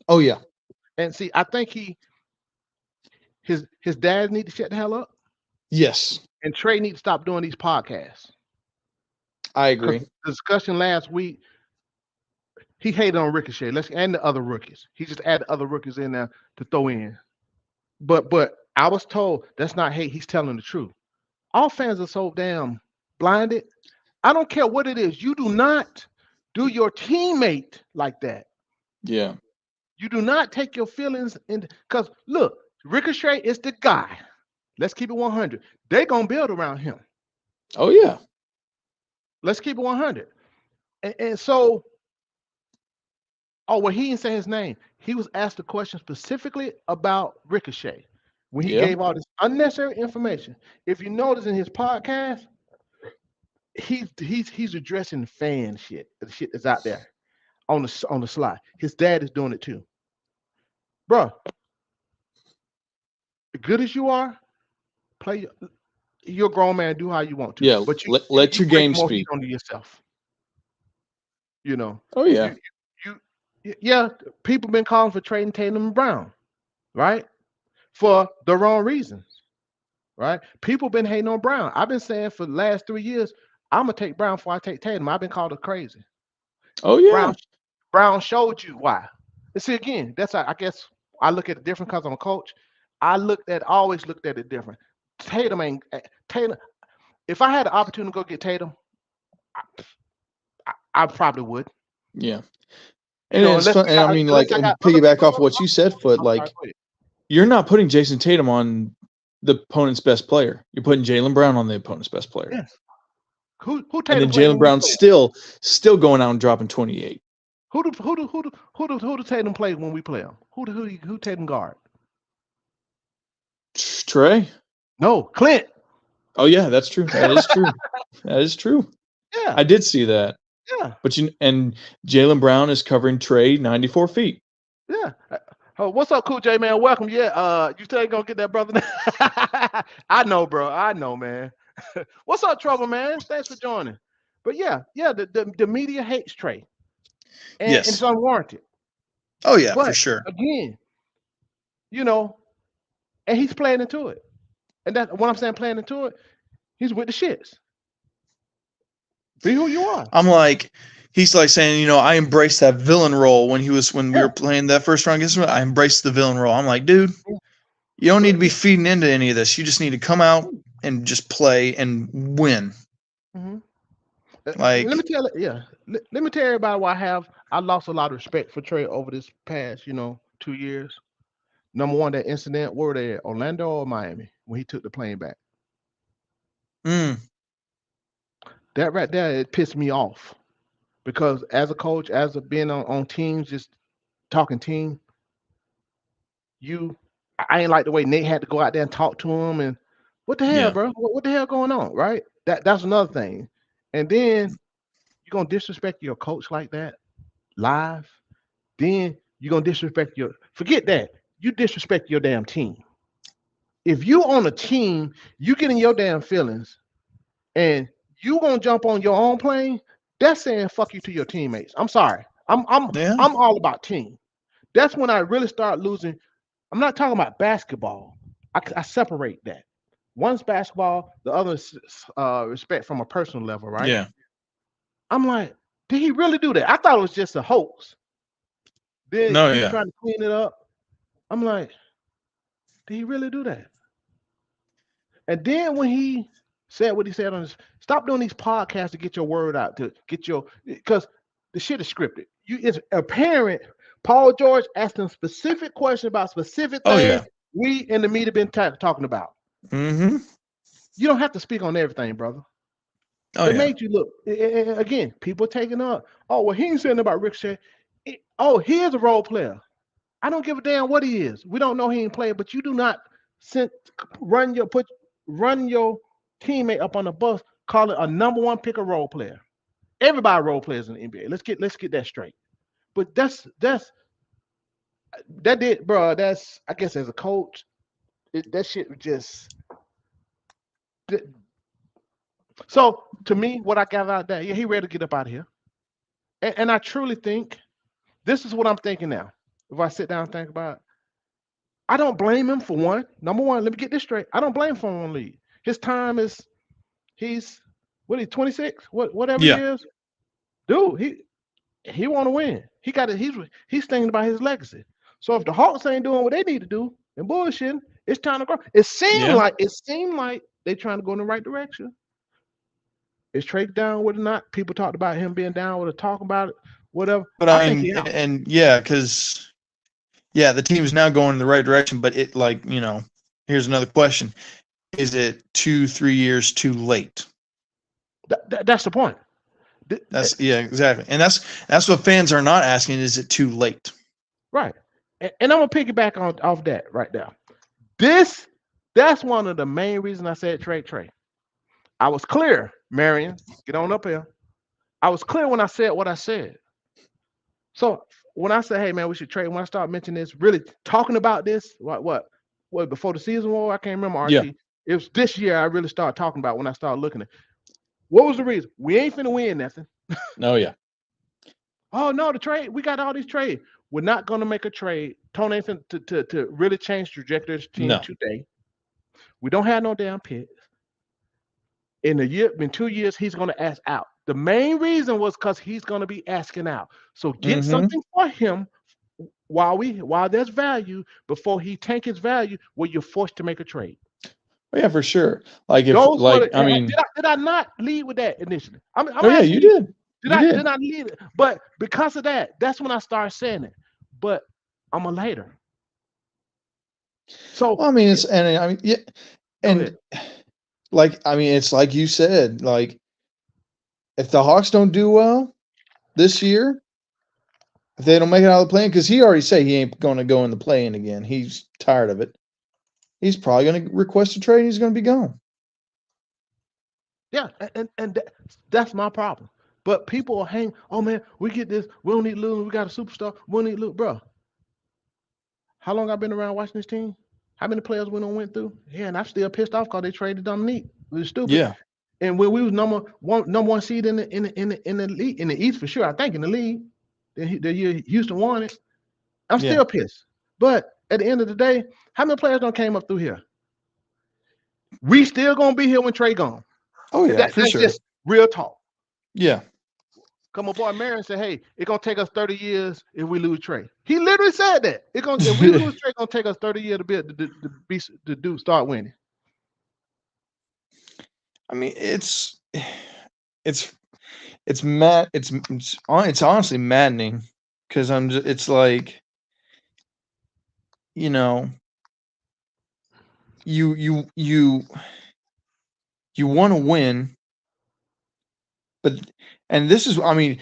Oh yeah. And see, I think his dad need to shut the hell up. Yes. And Trae need to stop doing these podcasts. I agree. The discussion last week, he hated on Ricochet. And the other rookies. He just added other rookies in there to throw in. But I was told that's not hate. He's telling the truth. All fans are so damn blinded. I don't care what it is. You do not do your teammate like that. Yeah. You do not take your feelings in. Because look, Ricochet is the guy. Let's keep it 100. They're going to build around him. Oh, yeah. Let's keep it 100. And so, he didn't say his name. He was asked a question specifically about Ricochet when he gave all this unnecessary information. If you notice in his podcast, he's addressing fan shit, the shit that's out there on the slide. His dad is doing it too. Bro, good as you are, play. You're a grown man. Do how you want to. Yeah, but let your game speak on yourself. You know. Oh yeah. People been calling for trading Tatum and Brown, right? For the wrong reasons, right? People been hating on Brown. I've been saying for the last 3 years, I'm gonna take Brown before I take Tatum. I've been called crazy. Oh yeah. Brown showed you why. And see again, that's I guess I look at it different because I'm a coach. I always looked at it different. Tatum. If I had the opportunity to go get Tatum, I probably would. Yeah. And I mean, piggyback off what you said, Foot, like you're not putting Jason Tatum on the opponent's best player. You're putting Jaylen Brown on the opponent's best player. Yes. Who Tatum and then Jaylen Brown's still going out and dropping 28. Who do Tatum play when we play him? Who Tatum guard? Trae? No, Clint. Oh yeah, that's true. That is true. That is true. Yeah, I did see that. Yeah, but Jaylen Brown is covering Trae 94 feet. Yeah. What's up, Cool J man? Welcome. Yeah, you still ain't gonna get that, brother. I know, bro. I know, man. What's up, Trouble, man? Thanks for joining. But yeah, the media hates Trae. And it's unwarranted. Oh yeah, for sure. Again, and he's playing into it. And that's what I'm saying, playing into it, he's with the shits. Be who you are. I'm like, he's like saying, I embraced that villain role when we were playing that first round against him. I embraced the villain role. I'm like, dude, you don't need to be feeding into any of this. You just need to come out, and just play and win. Mhm. Like, Let me tell let me tell everybody why I lost a lot of respect for Trey over this past 2 years. Number one, that incident, were they at Orlando or Miami when he took the plane back? mm, That right there, it pissed me off because as a coach, as a being on teams, just talking team, I ain't like the way Nate had to go out there and talk to him and what the hell, yeah, bro? What the hell going on, right? That's another thing. And then you're gonna disrespect your coach like that live. Then you're gonna disrespect forget that. You disrespect your damn team. If you on a team, you get in your damn feelings and you gonna jump on your own plane, that's saying fuck you to your teammates. I'm sorry. yeah. I'm all about team. That's when I really start losing. I'm not talking about basketball. I separate that. One's basketball, the other is respect from a personal level, right? Yeah. I'm like, did he really do that? I thought it was just a hoax. Then No, he's yeah. trying to clean it up. I'm like, did he really do that? And then when he said what he said on his, stop doing these podcasts to get your word out, to get your, because the shit is scripted. It's apparent. Paul George asked him specific questions about specific Oh, things yeah. we in the media been talking about. Mm-hmm. You don't have to speak on everything, brother. Oh, It yeah. made you look again. People taking up. Oh well, he ain't saying about Ricochet. He is a role player. I don't give a damn what he is. We don't know he ain't playing, but you do not run your teammate up on the bus, call it a number one pick a role player. Everybody role players in the NBA. Let's get that straight. But that did, bro. That's I guess as a coach, that shit was just. So to me, what I got out there, yeah, he ready to get up out of here, and I truly think this is what I'm thinking now. If I sit down and think about it, I don't blame him for one. Number one, let me get this straight. I don't blame him for one lead. His time is he's what he 26, whatever he Yeah. is. Dude, he want to win. He got it. He's thinking about his legacy. So if the Hawks ain't doing what they need to do and bullshitting, it's time to grow. It seemed Yeah. like they trying to go in the right direction. Is Trae down with it or not? People talked about him being down with it, talking about it, whatever. But I I think mean, he out. and yeah, because the team is now going in the right direction. But it, like, here's another question: is it 2-3 years too late? That's the point. That's exactly, and that's what fans are not asking: is it too late? Right. And I'm gonna piggyback off that right now. That's one of the main reasons I said Trey. I was clear, Marion. Get on up here. I was clear when I said what I said. So when I say, hey man, we should trade, when I start mentioning this, really talking about this, what before the season war, I can't remember RT. Yeah. It was this year I really started talking about when I started looking at what was the reason? We ain't finna win nothing. Oh yeah. Oh no, the trade. We got all these trades. We're not gonna make a trade. Tony ain't finna to really change the trajectory of this team No. today. We don't have no damn picks. In 2 years, he's gonna ask out. The main reason was because he's gonna be asking out. So get Mm-hmm. something for him while there's value before he tank his value where you're forced to make a trade. Oh, yeah, for sure. Like if Those were like I mean, did I not lead with that initially? I'm oh yeah, asking you you, did. You did did. I lead it? But because of that, that's when I started saying it. But I'm a later. So Well, I mean, it's and I mean, yeah, go ahead. and like I mean, it's like you said, like if the Hawks don't do well this year, if they don't make it out of the play-in, because he already said he ain't going to go in the play-in again. He's tired of it. He's probably going to request a trade. And he's going to be gone. Yeah, and that's my problem. But people will hang, oh man, we get this, we don't need Lou, we got a superstar, we don't need Lou. Bro, how long I've been around watching this team? How many players we done went through? Yeah, and I'm still pissed off because they traded Dominique. It was stupid. Yeah. And when we was number one seed in the league, in the East for sure, I think in the league, the year Houston won it. I'm Yeah. still pissed. But at the end of the day, how many players done came up through here? We still gonna be here when Trae gone. Oh yeah, for That's sure. just real talk. Yeah. Come on, boy, Marion said, hey, it's gonna take us 30 years if we lose Trae. He literally said that. If we lose Trae, it's gonna take us 30 years to start winning. I mean, it's mad. It's honestly maddening because it's like, you know, you you you you want to win, but and this is, I mean,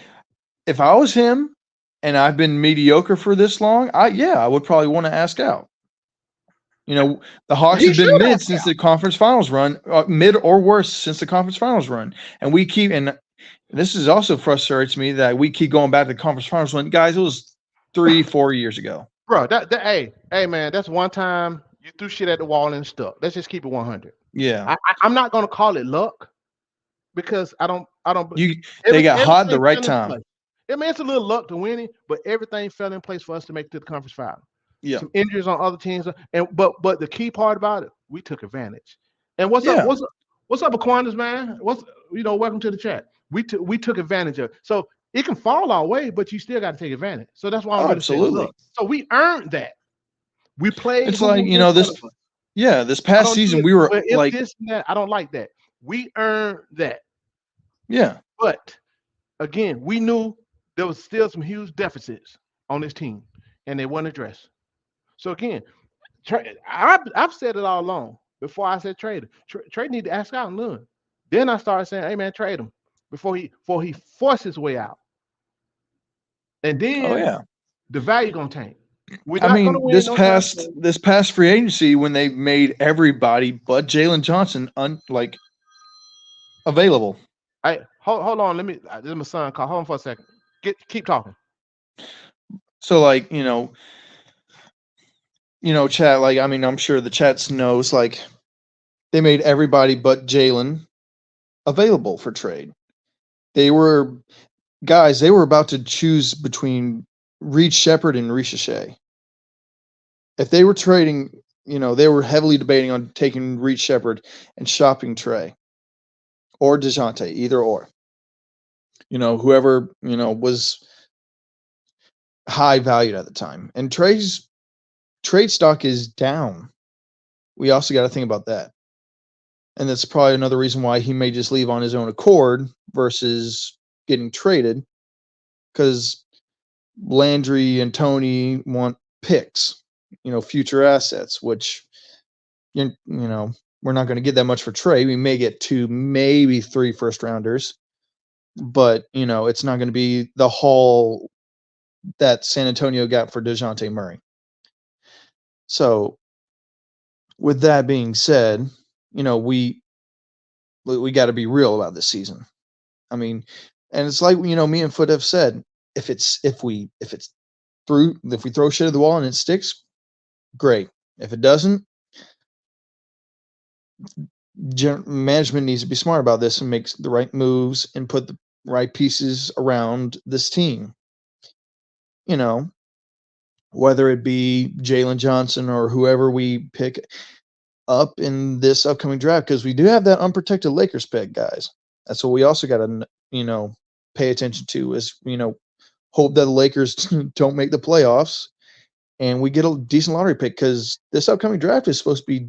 if I was him and I've been mediocre for this long, I would probably want to ask out. You know, the Hawks He have been should mid have. since the conference finals run, mid or worse since the conference finals run, and we keep and this is also frustrates me that we keep going back to the conference finals run. Guys, it was 3-4 years ago. Bro, hey, man, that's one time you threw shit at the wall and stuck. Let's just keep it 100. Yeah, I'm not gonna call it luck because I don't. they got hot at the Everything right fell in time. place. I mean, it's a little luck to win it, but everything fell in place for us to make it to the conference final. Yeah, Some injuries on other teams, but the key part about it, we took advantage. And yeah, what's up, Aquandas, man? Welcome to the chat. We took advantage of it. So it can fall our way, but you still got to take advantage. So that's why I don't really say absolutely. luck. So we earned that. We played It's who like, was in front this. of us. Yeah, this I past don't do season it. we were Well, if like, this and that, I don't like that. We earned that. yeah, But again, we knew there was still some huge deficits on this team, and they weren't addressed. So again, I've said it all along before I said trade him. Trade need to ask out and learn. Then I started saying, "Hey man, trade him before he forces his way out, and oh then yeah. the value gonna tank. We're I not gonna mean, win no championship. this past free agency when they made everybody but Jalen Johnson available. Hey, hold on. This is my son call. Hold on for a second. Keep talking. So like, chat, like, I mean, I'm sure the chat knows, like, they made everybody but Jalen available for trade. They were they were about to choose between Reed Shepard and Ricochet. If they were trading, they were heavily debating on taking Reed Shepard and shopping Trae or DeJounte, either or. Whoever, was high valued at the time. And Trae's trade stock is down. We also got to think about that. And that's probably another reason why he may just leave on his own accord versus getting traded, because Landry and Tony want picks, future assets, which we're not going to get that much for Trae. We may get 2, maybe 3 first rounders, but it's not going to be the haul that San Antonio got for DeJounte Murray. So with that being said, we got to be real about this season. I mean, and it's like, me and Foot have said, if we throw shit at the wall and it sticks, great. If it doesn't, management needs to be smart about this and make the right moves and put the right pieces around this team. Whether it be Jalen Johnson or whoever we pick up in this upcoming draft, because we do have that unprotected Lakers pick, guys. That's what we also got to, pay attention to is, hope that the Lakers don't make the playoffs and we get a decent lottery pick, because this upcoming draft is supposed to be,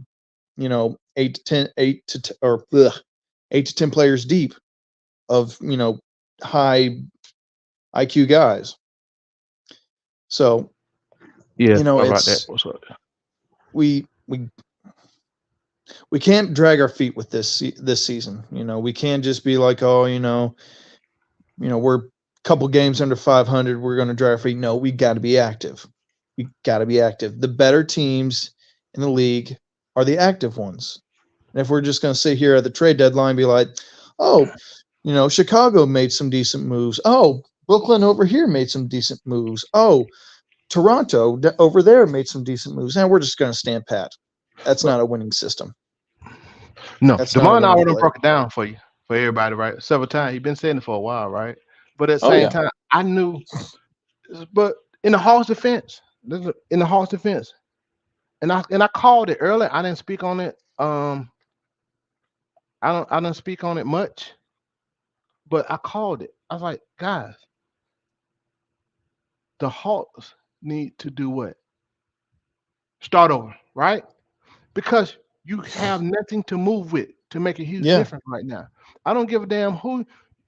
8 to 10 players deep of, high IQ guys. So, Yeah, it's What's up? we can't drag our feet with this season. We can't just be like, oh, we're a couple games under 500, we're going to drag our feet. No, we got to be active. We got to be active. The better teams in the league are the active ones. And if we're just going to sit here at the trade deadline and be like, oh, Chicago made some decent moves. Oh, Brooklyn over here made some decent moves. Oh, Toronto over there made some decent moves. And we're just going to stand pat. That's not a winning system. No, That's not a Demond winning already play. broke it down for you, for everybody, right? Several times. He's been saying it for a while, right? But at the Oh, same yeah. time, I knew. But in the Hawks' defense, and I called it earlier. I didn't speak on it. I didn't speak on it much, but I called it. I was like, guys, the Hawks need to do what? Start over, right? Because you have nothing to move with. to make a huge Yeah. difference right now. I don't give a damn who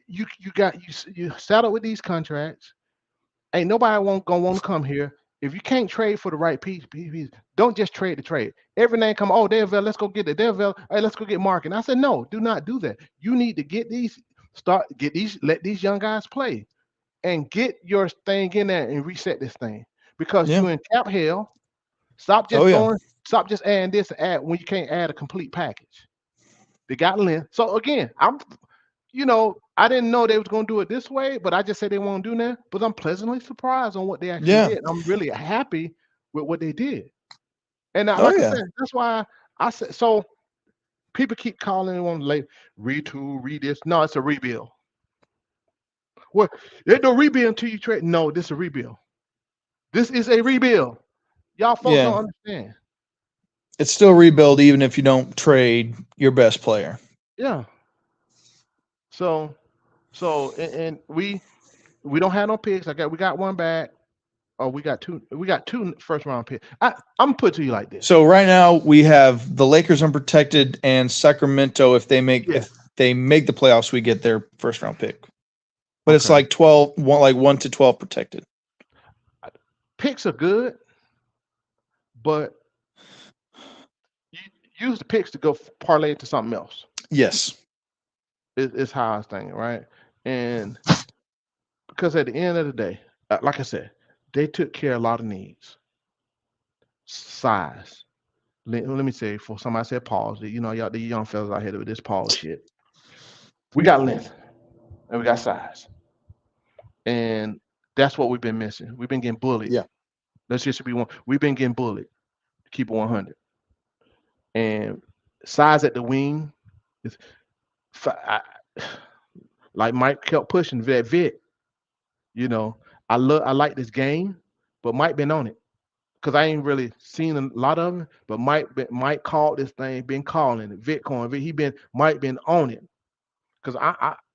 you got. You saddled with these contracts. Ain't nobody gonna want to come here. If you can't trade for the right piece, don't just trade the trade. Every name come, oh, Devil, let's go get it. Devil, hey, let's go get Mark. And I said, no, do not do that. You need to let these young guys play and get your thing in there and reset this thing because Yeah. you in cap hell. Stop just Oh yeah. stop just adding this and add when you can't add a complete package. They got length. So again, I didn't know they was gonna do it this way, but I just said they won't do that. But I'm pleasantly surprised on what they actually Yeah. did. I'm really happy with what they did. And Oh like I yeah. said, that's why I said so. People keep calling it one late retool, read this. No, it's a rebuild. Well, there's no rebuild until you trade. No, this is a rebuild. This is a rebuild. Y'all folks Yeah. don't understand. It's still rebuild even if you don't trade your best player. Yeah. So and we don't have no picks. We got one back. Oh, we got two first round picks. I'm gonna put it to you like this. So right now we have the Lakers unprotected and Sacramento if they make Yeah. the playoffs, we get their first round pick. But it's Okay. like 12, like 1 to 12 protected. Picks are good, but you use the picks to go parlay into something else. Yes. It's how I was thinking, right? And because at the end of the day, like I said, they took care of a lot of needs. Size. Let me say, for somebody said pause. Y'all, the young fellas out here with this pause shit. We got length and we got size, and that's what we've been missing. We've been getting bullied. Yeah. Let's just be one. We've been getting bullied. Keep it 100. And size at the wing is like Mike kept pushing that Vic. I like this game, but Mike been on it because I ain't really seen a lot of him. But Mike called this thing, been calling it. Mike been on it because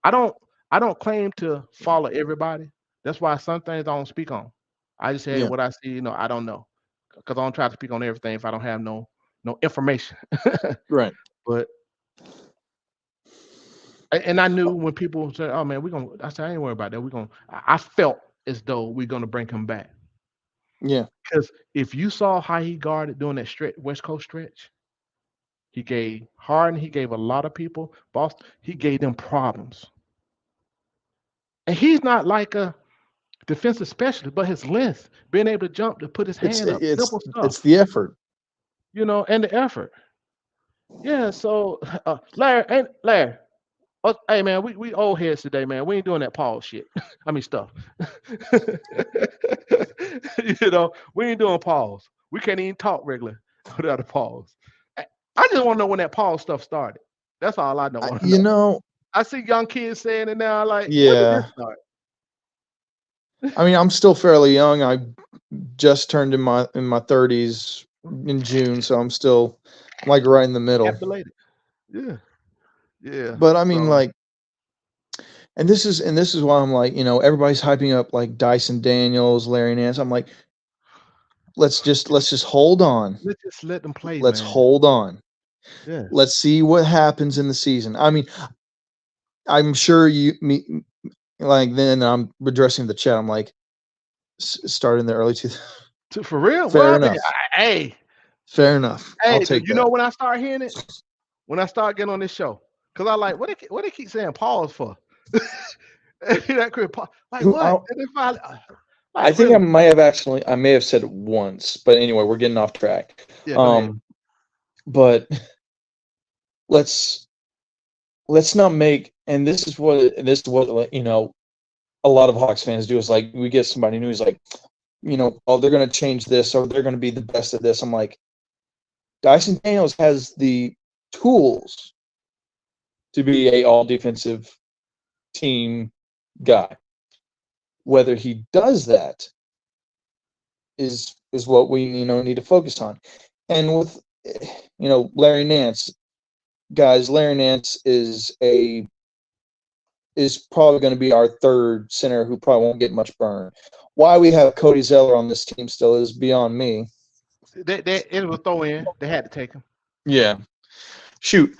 I don't claim to follow everybody. That's why some things I don't speak on. I just say Yeah. what I see. I don't know because I don't try to speak on everything if I don't have no information. Right. But and I knew when people said, "Oh man, I said I ain't worried about that. I felt as though we're gonna bring him back Yeah. because if you saw how he guarded during that stretch, West Coast stretch, he gave Harden, he gave a lot of people, Boston, he gave them problems. And he's not like a defensive specialist, but his length, being able to jump, to put his hand up, simple stuff, It's the effort. and the effort. Yeah. So, Larry. Oh, hey man, we old heads today, man. We ain't doing that pause shit. I mean stuff. We ain't doing pause. We can't even talk regular without a pause. I just want to know when that pause stuff started. That's all I want to know. I see young kids saying it now. Like, when did Yeah. this start? I mean, I'm still fairly young. I just turned in my 30s in June, so I'm still like right in the middle. Captivated. Yeah. Yeah. But I mean, So, like, and this is why I'm like, everybody's hyping up like Dyson Daniels, Larry Nance. I'm like, let's just hold on. let's just let them play, Let's man. hold on. Yeah. Let's see what happens in the season. I mean, I'm sure like then I'm addressing the chat. I'm like, start in the early 2000s. For real? Fair Well, enough. Hey, Fair enough. I'll dude, take you that. know when I start hearing it? When I start getting on this show. Because I like, what they keep saying pause for? That could like Who- what? I'll- And if I I think I may have said it once, but anyway, we're getting off track. Yeah, go ahead. But let's not make, and this is what a lot of Hawks fans do is like, we get somebody new who's like, oh, they're going to change this or they're going to be the best at this. I'm like, Dyson Daniels has the tools to be a all defensive team guy. Whether he does that is what we need to focus on. And with Larry Nance, guys, Larry Nance is probably going to be our third center who probably won't get much burn. Why we have Cody Zeller on this team still is beyond me. It was throw in. They had to take him. Yeah. Shoot.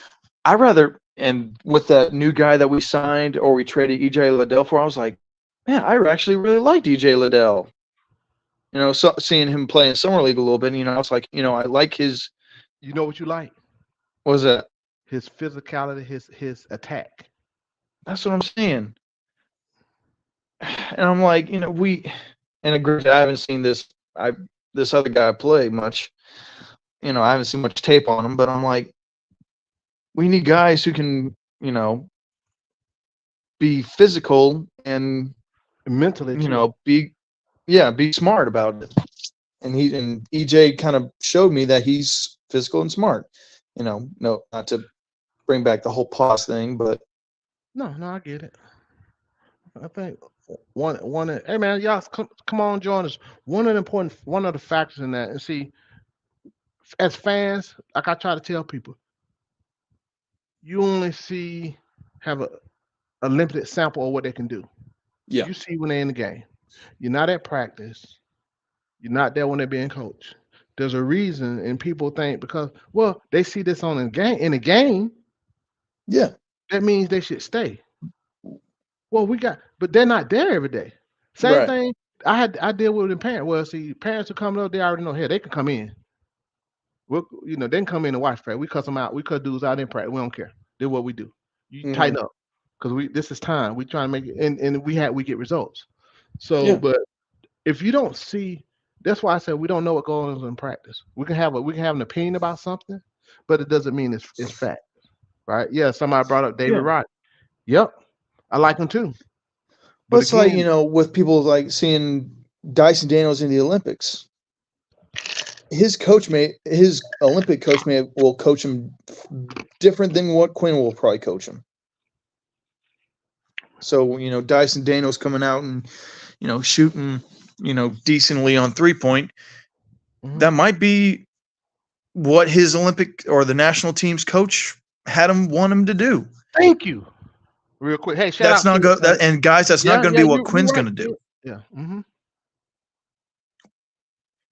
I rather, and with that new guy that we signed or we traded EJ Liddell for, I was like, man, I actually really liked EJ Liddell. You know, so seeing him play in summer league a little bit, you know, I was like, you know, I like his. You know what you like? What was that? His physicality, his attack. That's what I'm saying. And I'm like, you know, and granted, I haven't seen this other guy play much. You know, I haven't seen much tape on him, but I'm like, we need guys who can, you know, be physical and Mentally, you too. know, be smart about it. And EJ kind of showed me that he's physical and smart. You know, no, not to bring back the whole pause thing, but No, I get it. I think hey man, y'all come on, join us. One of the factors in that, and see, as fans, like I try to tell people, you only have a limited sample of what they can do. yeah, You see when they're in the game. You're not at practice. You're not there when they're being coached. There's a reason, and people think because they see this on the game, yeah, that means they should stay. Well, but they're not there every day. Same right, thing. I deal with the parents. Well, see, parents who come up, they already know here they can come in. They can come in and watch practice. We cuss them out. We cut dudes out in practice. We don't care. Do what we do. You tighten up because this is time. We trying to make it, and we get results. So, Yeah. but if you don't see, that's why I said we don't know what goes on in practice. We can have an opinion about something, but it doesn't mean it's fact, right? Yeah, somebody brought up David Yeah. Roddy. Yep, I like him too. But it's like, again, you know, with people like seeing Dyson Daniels in the Olympics, his Olympic coach will coach him different than what Quinn will probably coach him. So, you know, Dyson Daniels coming out and, you know, shooting, you know, decently on 3-point, that might be what his Olympic or the national team's coach want him to do. Thank you. Real quick, hey, shout That's out not to go. And guys, that's not going to be what Quinn's going to do. Yeah.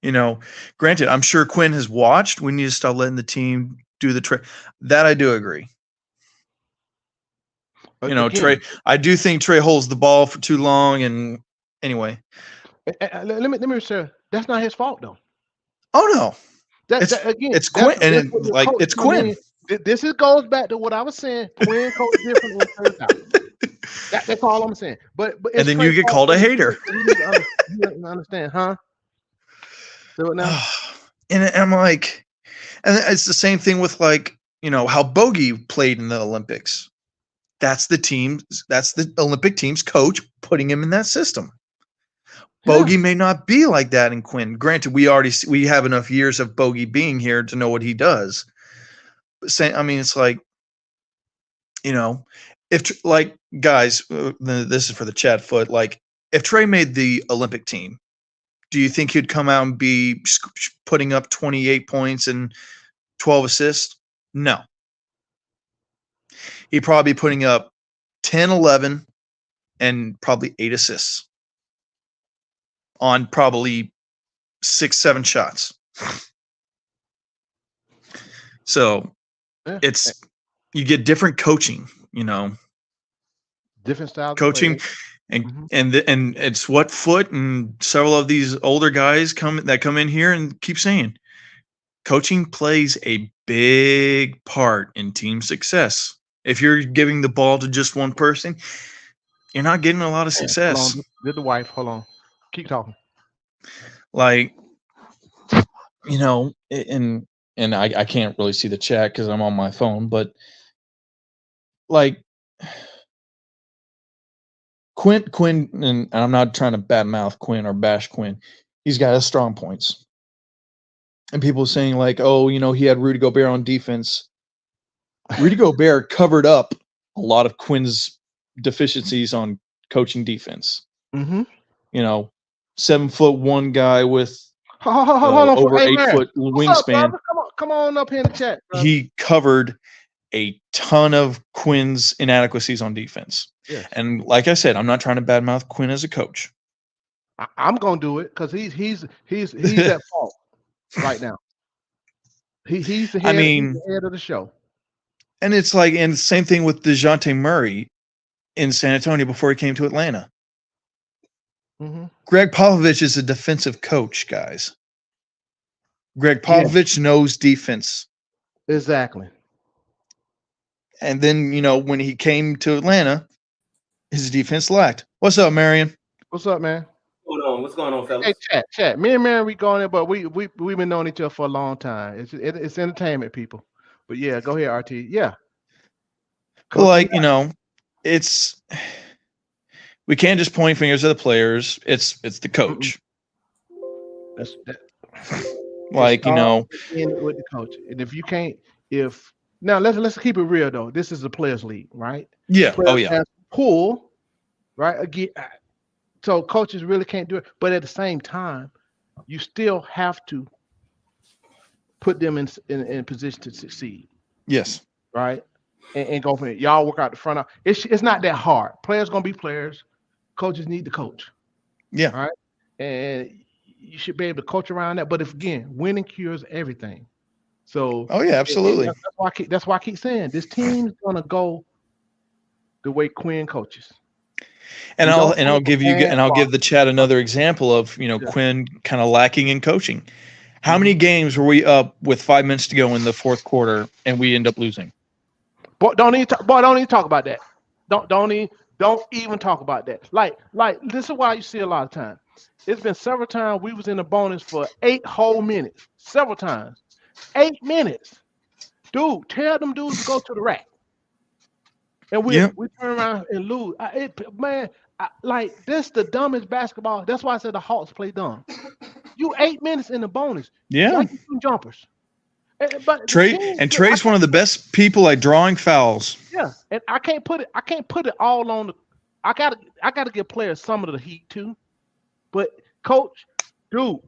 You know, granted, I'm sure Quinn has watched. We need to start letting the team do the trick. That I do agree. You know, Again, Trae. I do think Trae holds the ball for too long. And anyway, let me say that's not his fault though. oh no, It's Quinn, and it's Quinn. This goes back to what I was saying. Quinn coach different when Trae's out. That's all I'm saying. But and then you get called a hater. You need to understand, huh? Do it now. And I'm like, and it's the same thing with like, you know, how Bogey played in the Olympics. That's the Olympic team's coach putting him in that system. Bogey may not be like that in Quinn. Granted, we have enough years of Bogey being here to know what he does. I mean, it's like, you know, if like guys, this is for the chat foot. Like, if Trae made the Olympic team, do you think he'd come out and be putting up 28 points and 12 assists? No. He'd probably be putting up 10, 11, and probably 8 assists on probably 6, 7 shots. So you get different coaching, you know, different style coaching, and it's what Foot and several of these older guys come in here and keep saying. Coaching plays a big part in team success. If you're giving the ball to just one person, you're not getting a lot of success. Hold on. Did the wife? Hold on. Keep talking. Like, you know, and I can't really see the chat because I'm on my phone, but like Quinn, and I'm not trying to badmouth Quinn or bash Quinn. He's got his strong points. And people saying like, oh, you know, he had Rudy Gobert on defense. Rudy Gobert covered up a lot of Quinn's deficiencies on coaching defense. Mm-hmm. You know, 7'1" guy with hold on, over hey, 8 man. foot wingspan. Up, come on up here in the chat. Brother. He covered a ton of Quinn's inadequacies on defense. Yes. And like I said, I'm not trying to badmouth Quinn as a coach. I'm gonna do it because he's at fault right now. He's the head of the show. And it's like, and the same thing with DeJounte Murray in San Antonio before he came to Atlanta. Mm-hmm. Greg Popovich is a defensive coach, guys. Greg Yeah. Popovich knows defense. Exactly. And then, when he came to Atlanta, his defense lacked. What's up, Marion? What's up, man? What's going on, Hey, fellas? chat. Me and Mary, we going there, but we've been knowing each other for a long time. It's entertainment, people. But yeah, go ahead, RT. Yeah. Well, like, it's we can't just point fingers at the players. It's the coach. That's that. Like, In with the coach, and if you can't, now let's keep it real though. This is a players' league, right? Yeah. Players Oh, yeah. have pull, right? Again, so coaches really can't do it. But at the same time, you still have to put them in position to succeed, Yes. right? And go from it. Y'all work out the front. It's not that hard. Players gonna be players. Coaches need to coach. Yeah. All right. And you should be able to coach around that. But if again, winning cures everything. So Oh, yeah, absolutely. That's why I keep saying this team's gonna go the way Quinn coaches. And You don't I'll put give a man give the chat another example of, Quinn kind of lacking in coaching. How many games were we up with 5 minutes to go in the fourth quarter and we end up losing? Boy, don't even talk about that. Don't even talk about that. Like this is why you see a lot of times. It's been several times we was in the bonus for 8 whole minutes. Several times. 8 minutes. Dude, tell them dudes to go to the rack. And we turn around and lose. Like this the dumbest basketball. That's why I said the Hawks play dumb. You 8 minutes in the bonus. Yeah. Like you shooting jumpers. But Trae's one of the best people at drawing fouls. Yeah, and I can't put it all on the. I gotta give players some of the heat too, but coach, dude,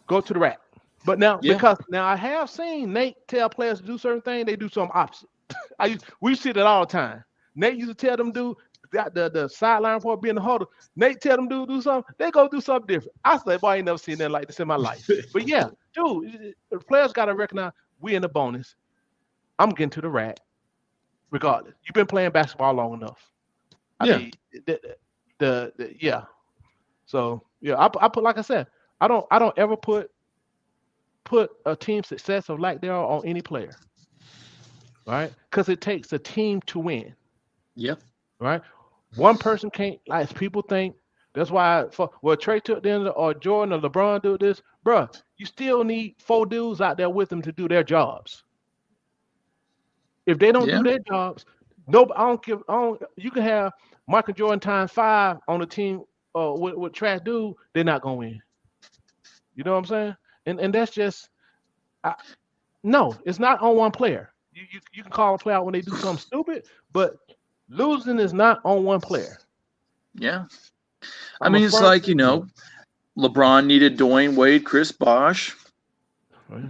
go to the rack. But now because now I have seen Nate tell players to do certain things, they do something opposite. We see that all the time. Nate used to tell them do the sideline for being the huddle. Nate tell them do something, they go do something different. I say, boy, I ain't never seen that like this in my life. But yeah, dude, the players gotta recognize we in the bonus. I'm getting to the rack, regardless. You've been playing basketball long enough. I mean, yeah. So yeah, I put like I said, I don't ever put a team success of like they are on any player, right? Because it takes a team to win. Yep. Right. One person can't, like people think. That's why Trae took them or Jordan or LeBron do this, bruh. You still need 4 dudes out there with them to do their jobs. If they don't do their jobs, you can have Michael Jordan times 5 on the team with trash dude, they're not gonna win. You know what I'm saying? And that's just no, it's not on one player. You can call a player out when they do something stupid, but losing is not on one player. Yeah. I mean, it's like, LeBron needed Dwayne Wade, Chris Bosh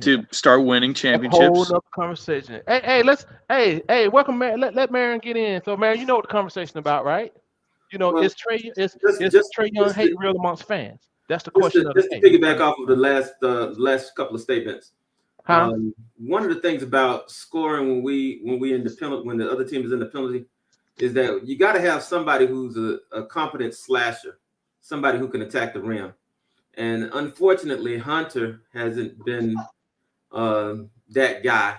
to start winning championships. Hold up conversation. Hey, welcome, Marion. Let Marion get in. So, Marion, you know what the conversation about, right? Is Trae Young hate real amongst fans? That's the question of the day. Just to piggyback off of the last couple of statements. Huh? One of the things about scoring when we in the penalty, when the other team is in the penalty, is that you got to have somebody who's a competent slasher, somebody who can attack the rim. And unfortunately, Hunter hasn't been that guy.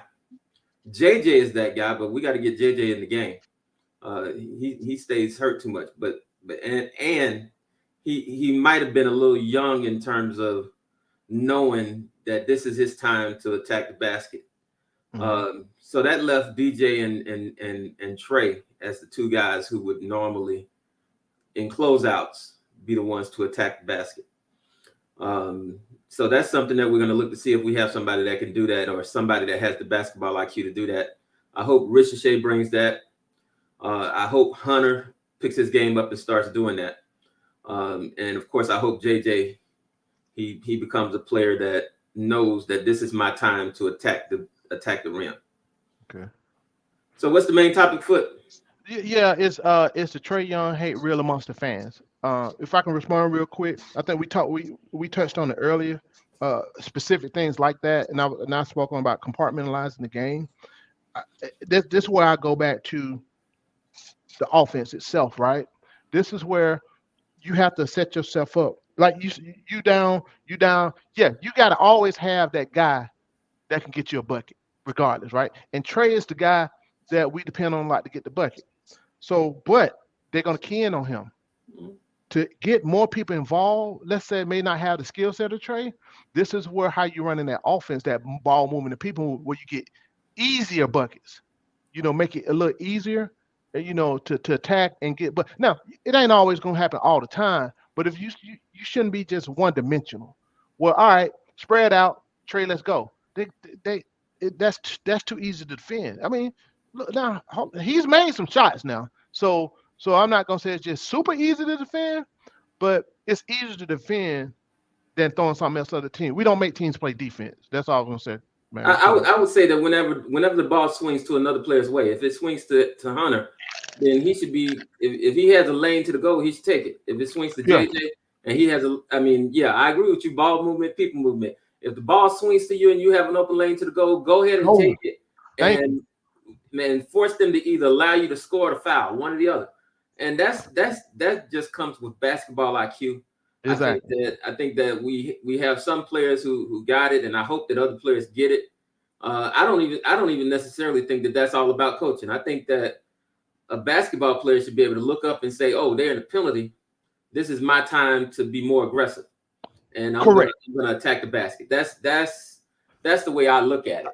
JJ is that guy, but we got to get JJ in the game. He stays hurt too much, but he might have been a little young in terms of knowing that this is his time to attack the basket. Mm-hmm. So that left DJ and Trae as the 2 guys who would normally, in closeouts, be the ones to attack the basket. So that's something that we're going to look to see if we have somebody that can do that, or somebody that has the basketball IQ to do that. I hope Ricochet brings that. I hope Hunter picks his game up and starts doing that. And of course, I hope JJ, he becomes a player that knows that this is my time to attack the rim. Okay. So what's the main topic, Foot? Yeah, it's the Trae Young hate real amongst the fans. If I can respond real quick, I think we touched on it earlier, specific things like that, and I spoke on about compartmentalizing the game. this is where I go back to the offense itself, right? This is where you have to set yourself up. Like you down. Yeah, you got to always have that guy that can get you a bucket, regardless, right? And Trae is the guy that we depend on a lot to get the bucket. So, but they're gonna key in on him to get more people involved. Let's say may not have the skill set of Trae. This is where how you running that offense, that ball movement, the people where you get easier buckets. Make it a little easier, to attack and get. But now it ain't always gonna happen all the time. But if you shouldn't be just one dimensional. Well, all right, spread out, Trae, let's go. That's too easy to defend. I mean, look now he's made some shots now, so I'm not gonna say it's just super easy to defend, but it's easier to defend than throwing something else at the team. We don't make teams play defense. That's all I'm gonna say, man. I would say that whenever the ball swings to another player's way, if it swings to Hunter, then he should be if he has a lane to the goal, he should take it. If it swings to JJ and he has I agree with you. Ball movement, people movement. If the ball swings to you and you have an open lane to the goal, go ahead and take it. And force them to either allow you to score or to foul, one or the other. And that just comes with basketball IQ. Exactly. I think that we have some players who got it, and I hope that other players get it. I don't even necessarily think that that's all about coaching. I think that a basketball player should be able to look up and say, "Oh, they're in a penalty. This is my time to be more aggressive, and I'm going to attack the basket." That's the way I look at it.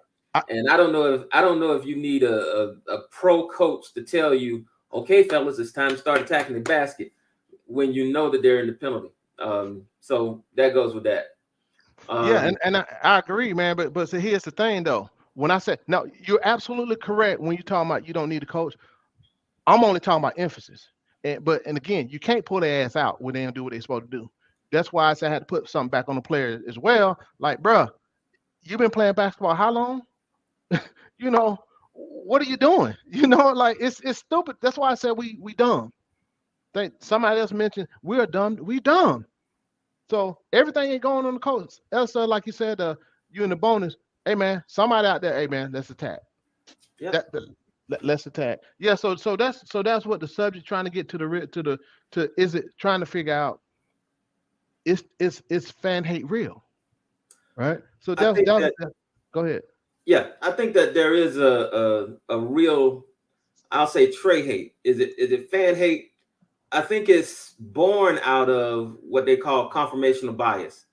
And I don't know if you need a pro coach to tell you, "Okay, fellas, it's time to start attacking the basket," when you know that they're in the penalty. So that goes with that. And I agree, man. But so here's the thing, though. When I said no, you're absolutely correct when you're talking about you don't need a coach. I'm only talking about emphasis. And again, you can't pull their ass out when they don't do what they're supposed to do. That's why I said I had to put something back on the players as well. Like, bruh, you've been playing basketball how long? What are you doing? Like it's stupid. That's why I said we dumb. Somebody else mentioned we're dumb. We dumb. So everything ain't going on the coach. Elsa, like you said, you in the bonus. Hey man, somebody out there. Hey man, let's attack. Yeah. Let's attack. Yeah. So that's what the subject trying to get to is it trying to figure out is fan hate real, right? So that's go ahead. Yeah, I think that there is a real, I'll say, Trae hate. Is it fan hate? I think it's born out of what they call confirmational bias.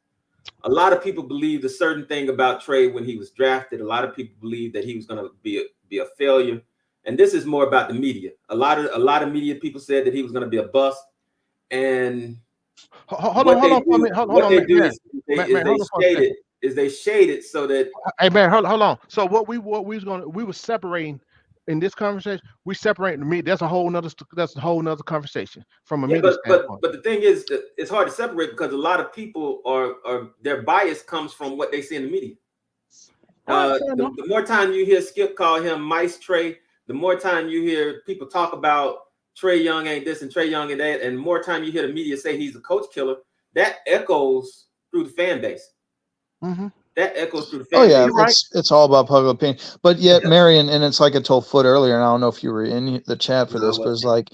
A lot of people believed a certain thing about Trae when he was drafted. A lot of people believed that he was going to be a failure. And this is more about the media. A lot of media people said that he was going to be a bust. And they shade it so that. Hey man, hold on. So what we were separating in this conversation. We separating the media. That's a whole nother conversation from a media standpoint. But the thing is, that it's hard to separate because a lot of people are their bias comes from what they see in the media. The more time you hear Skip call him Mice Trae, the more time you hear people talk about Trae Young ain't this and Trae Young and that, and the more time you hear the media say he's a coach killer, that echoes through the fan base. Mm-hmm. That echoes through the fan base. Oh yeah, it's all about public opinion. But yet, Marion, and it's like I told Foot earlier, and I don't know if you were in the chat for this, but it's like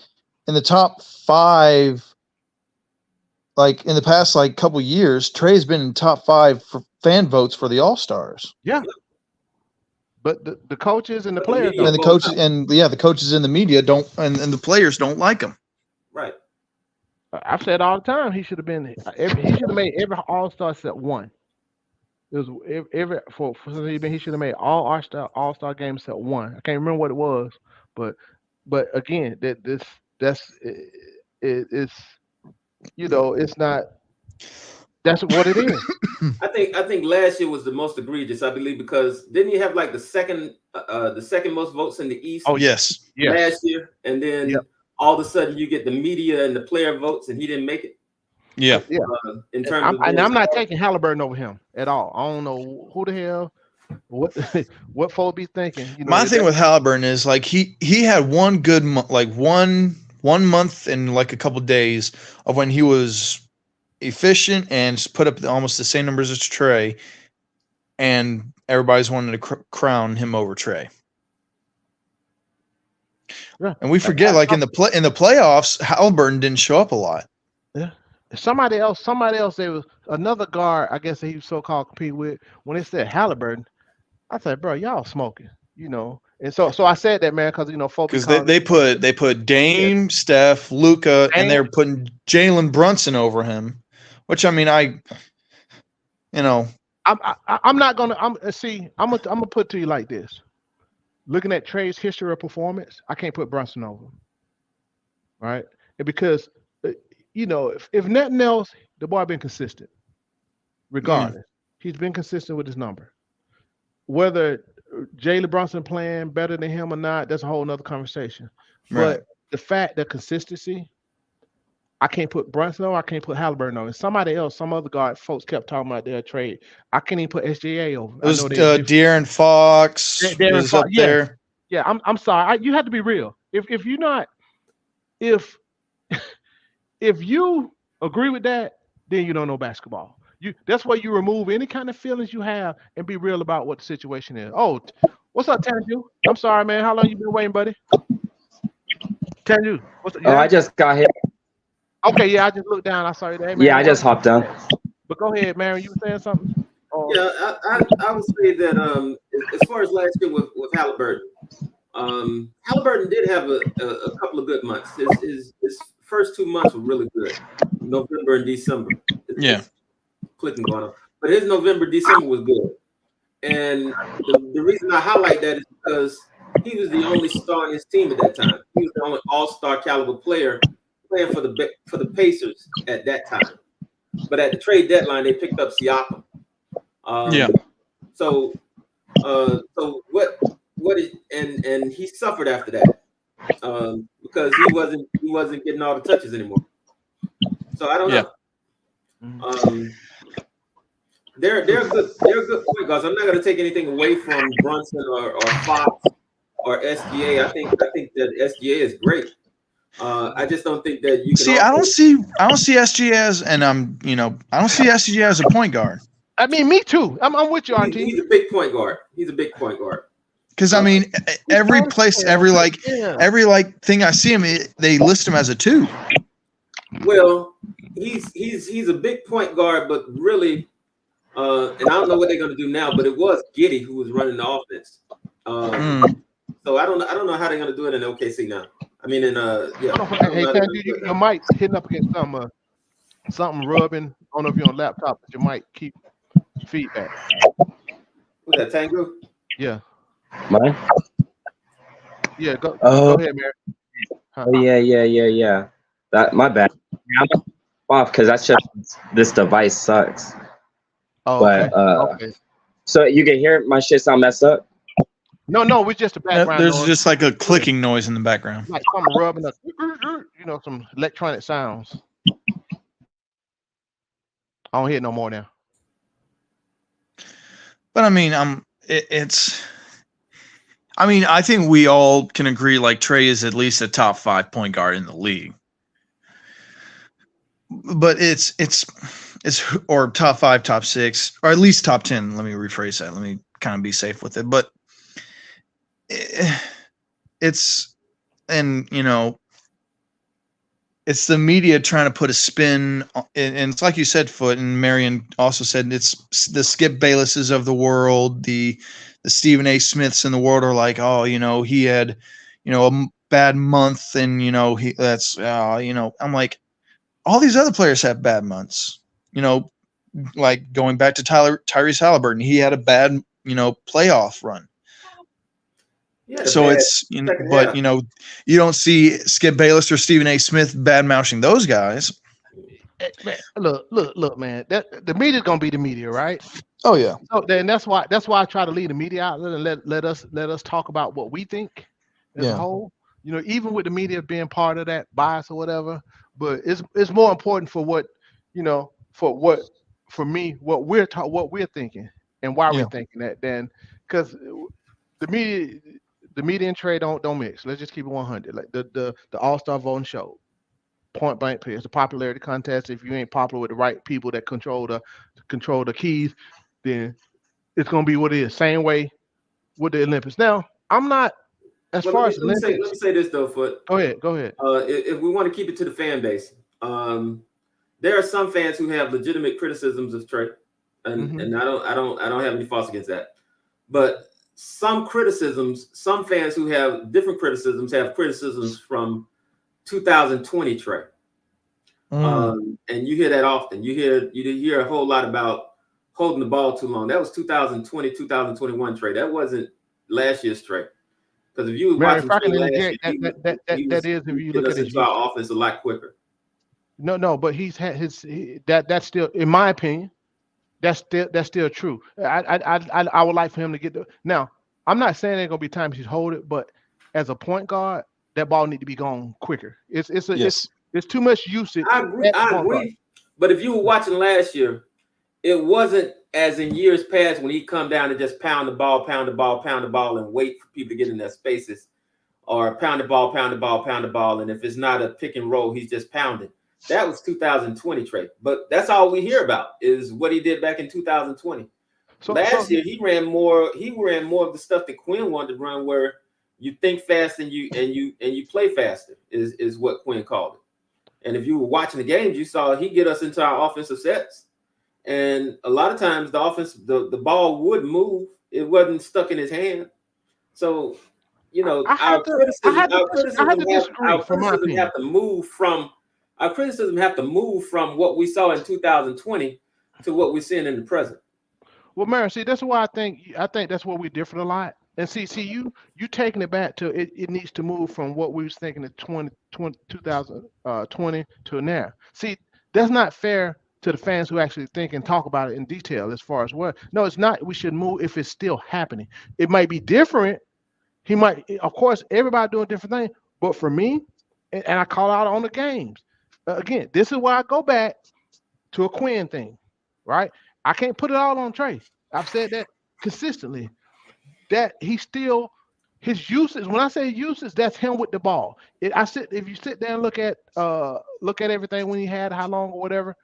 in the top 5, like in the past couple years, Trae's been in top 5 for fan votes for the All-Stars. Yeah. But the coaches and the players and the coaches the coaches in the media don't and the players don't like him. Right. I've said all the time he should have been he should have made every All-Star except one. It was he should have made all All-Star games except one. I can't remember what it was, but again, it's not. That's what it is. I think last year was the most egregious, I believe, because didn't you have like the second most votes in the East? Oh yes. Last year, and then all of a sudden you get the media and the player votes, and he didn't make it. Yeah. In terms I'm not taking Halliburton over him at all. I don't know who the hell, what folks be thinking. My thing with Halliburton is like he had one good one month and like a couple days of when he was efficient and put up almost the same numbers as Trae, and everybody's wanted to crown him over Trae. Yeah. And we forget, like in the playoffs, Halliburton didn't show up a lot. Yeah. Somebody else, there was another guard, I guess that he so-called compete with. When they said Halliburton, I said, bro, y'all smoking, you know. And so I said that, man, because, you know, folks Because they put Dame, Steph, Luca, and they're putting Jalen Brunson over him. Which, I mean, I'm not gonna. I'm gonna put it to you like this. Looking at Trae's history of performance, I can't put Brunson over him, right? And because, you know, if nothing else, the boy been consistent. Regardless, he's been consistent with his number. Whether Jalen Brunson playing better than him or not, that's a whole nother conversation. Right. But the fact that consistency, I can't put Brunson on, I can't put Halliburton on. And somebody else, some other guard, folks kept talking about their trade. I can't even put SGA over. It was De'Aaron Fox was up there. Yeah, I'm sorry. You have to be real. If you're not, if you agree with that, then you don't know basketball. That's why you remove any kind of feelings you have and be real about what the situation is. Oh, what's up, Tanju? I'm sorry, man. How long you been waiting, buddy? Tanju, what's up? Oh, I just got here. Okay, yeah, I just looked down. I saw you there. Yeah, I just hopped on. But go ahead, Marion. You were saying something? Yeah, I would say that as far as last year with Halliburton, Halliburton did have a couple of good months. His first 2 months were really good, November and December. It's clicking going on, but his November, December was good. And the reason I highlight that is because he was the only star on his team at that time. He was the only all-star caliber player playing for the Pacers at that time. But at the trade deadline, they picked up Siakam. So and he suffered after that because he wasn't getting all the touches anymore. So I don't know. They're good point guards. I'm not going to take anything away from Brunson or Fox or SGA. I think that SGA is great. I just don't think that you can see. I don't see SGA as, and I don't see SGA as a point guard. I mean, me too. I'm with you, Auntie. He's a big point guard. Because I mean, every place, every thing I see him, they list him as a 2. Well, he's a big point guard, but really, and I don't know what they're going to do now. But it was Giddey who was running the offense. So I don't know how they're going to do it in OKC now. I mean, Hey, your mic hitting up against something rubbing. I don't know if you're on laptop, but your mic keep feedback. Who's that, Tango? Yeah. Mine? Yeah, go ahead, Mary. Oh, yeah. That my bad. I'm off because that's just this device sucks. Oh, but okay. So you can hear my shit sound messed up? No, we're just a background. There's noise. just like a clicking noise in the background. Like something rubbing up, some electronic sounds. I don't hear no more now. But I mean, I think we all can agree like Trae is at least a top 5 point guard in the league. But it's or top 5, top 6, or at least top 10. Let me rephrase that. Let me kind of be safe with it. But it's the media trying to put a spin, and it's like you said, Foot, and Marion also said it's the Skip Baylesses of the world, the Stephen A. Smiths in the world are like, oh, he had, a bad month, and I'm like, all these other players have bad months, like going back to Tyrese Halliburton, he had a bad, playoff run. Yeah, so it's, but you don't see Skip Bayless or Stephen A. Smith bad mouthing those guys. Man, look, man. The media's gonna be the media, right? Oh yeah. So then that's why I try to lead the media outlet and let us talk about what we think as a whole. Even with the media being part of that bias or whatever, but it's more important for what for me what we're thinking and why we're thinking that than because the media and trade don't mix. Let's just keep it 100. Like the All-Star voting show, point blank period. It's a popularity contest. If you ain't popular with the right people that control the keys, then it's gonna be what it is. Same way with the Olympics. Now, I'm not as Well, far as let me limits, say this though, Foot. go ahead. Go ahead. If we want to keep it to the fan base, there are some fans who have legitimate criticisms of Trae, and I don't have any faults against that. But some fans who have different criticisms have criticisms from 2020 Trae. And you hear that often. You hear a whole lot about holding the ball too long. That was 2020, 2021 Trae. That wasn't last year's Trae. Because if you were Mary, watching if I can Trae last year, interject, that is if you look at his into our offense a lot quicker. No, but he's had that's still, in my opinion, that's still true. I would like for him to get the. Now, I'm not saying there's gonna be times he's hold it, but as a point guard, that ball need to be gone quicker. It's too much usage. I agree. But if you were watching last year, it wasn't as in years past when he'd come down and just pound the ball, and wait for people to get in their spaces, or pound the ball, and if it's not a pick and roll, he's just pounding. That was 2020 Trae. But that's all we hear about is what he did back in 2020. Last year he ran more of the stuff that Quinn wanted to run, where you think fast and you play faster, is what Quinn called it. And if you were watching the games, you saw he get us into our offensive sets. And a lot of times the ball would move. It wasn't stuck in his hand. So, our criticism have to move from what we saw in 2020 to what we're seeing in the present. Well, Mary, see, that's why I think that's where we differ a lot. And see, you taking it back to it needs to move from what we was thinking in 2020 to now. See, that's not fair to the fans who actually think and talk about it in detail as far as what. No, it's not. We should move if it's still happening. It might be different. He might, of course, everybody doing different things. But for me, and I call out on the games, again, this is why I go back to a Quinn thing, right? I can't put it all on Trae. I've said that consistently. That he still, his usage. When I say usage, that's him with the ball. If you sit there and look at everything when he had how long or whatever,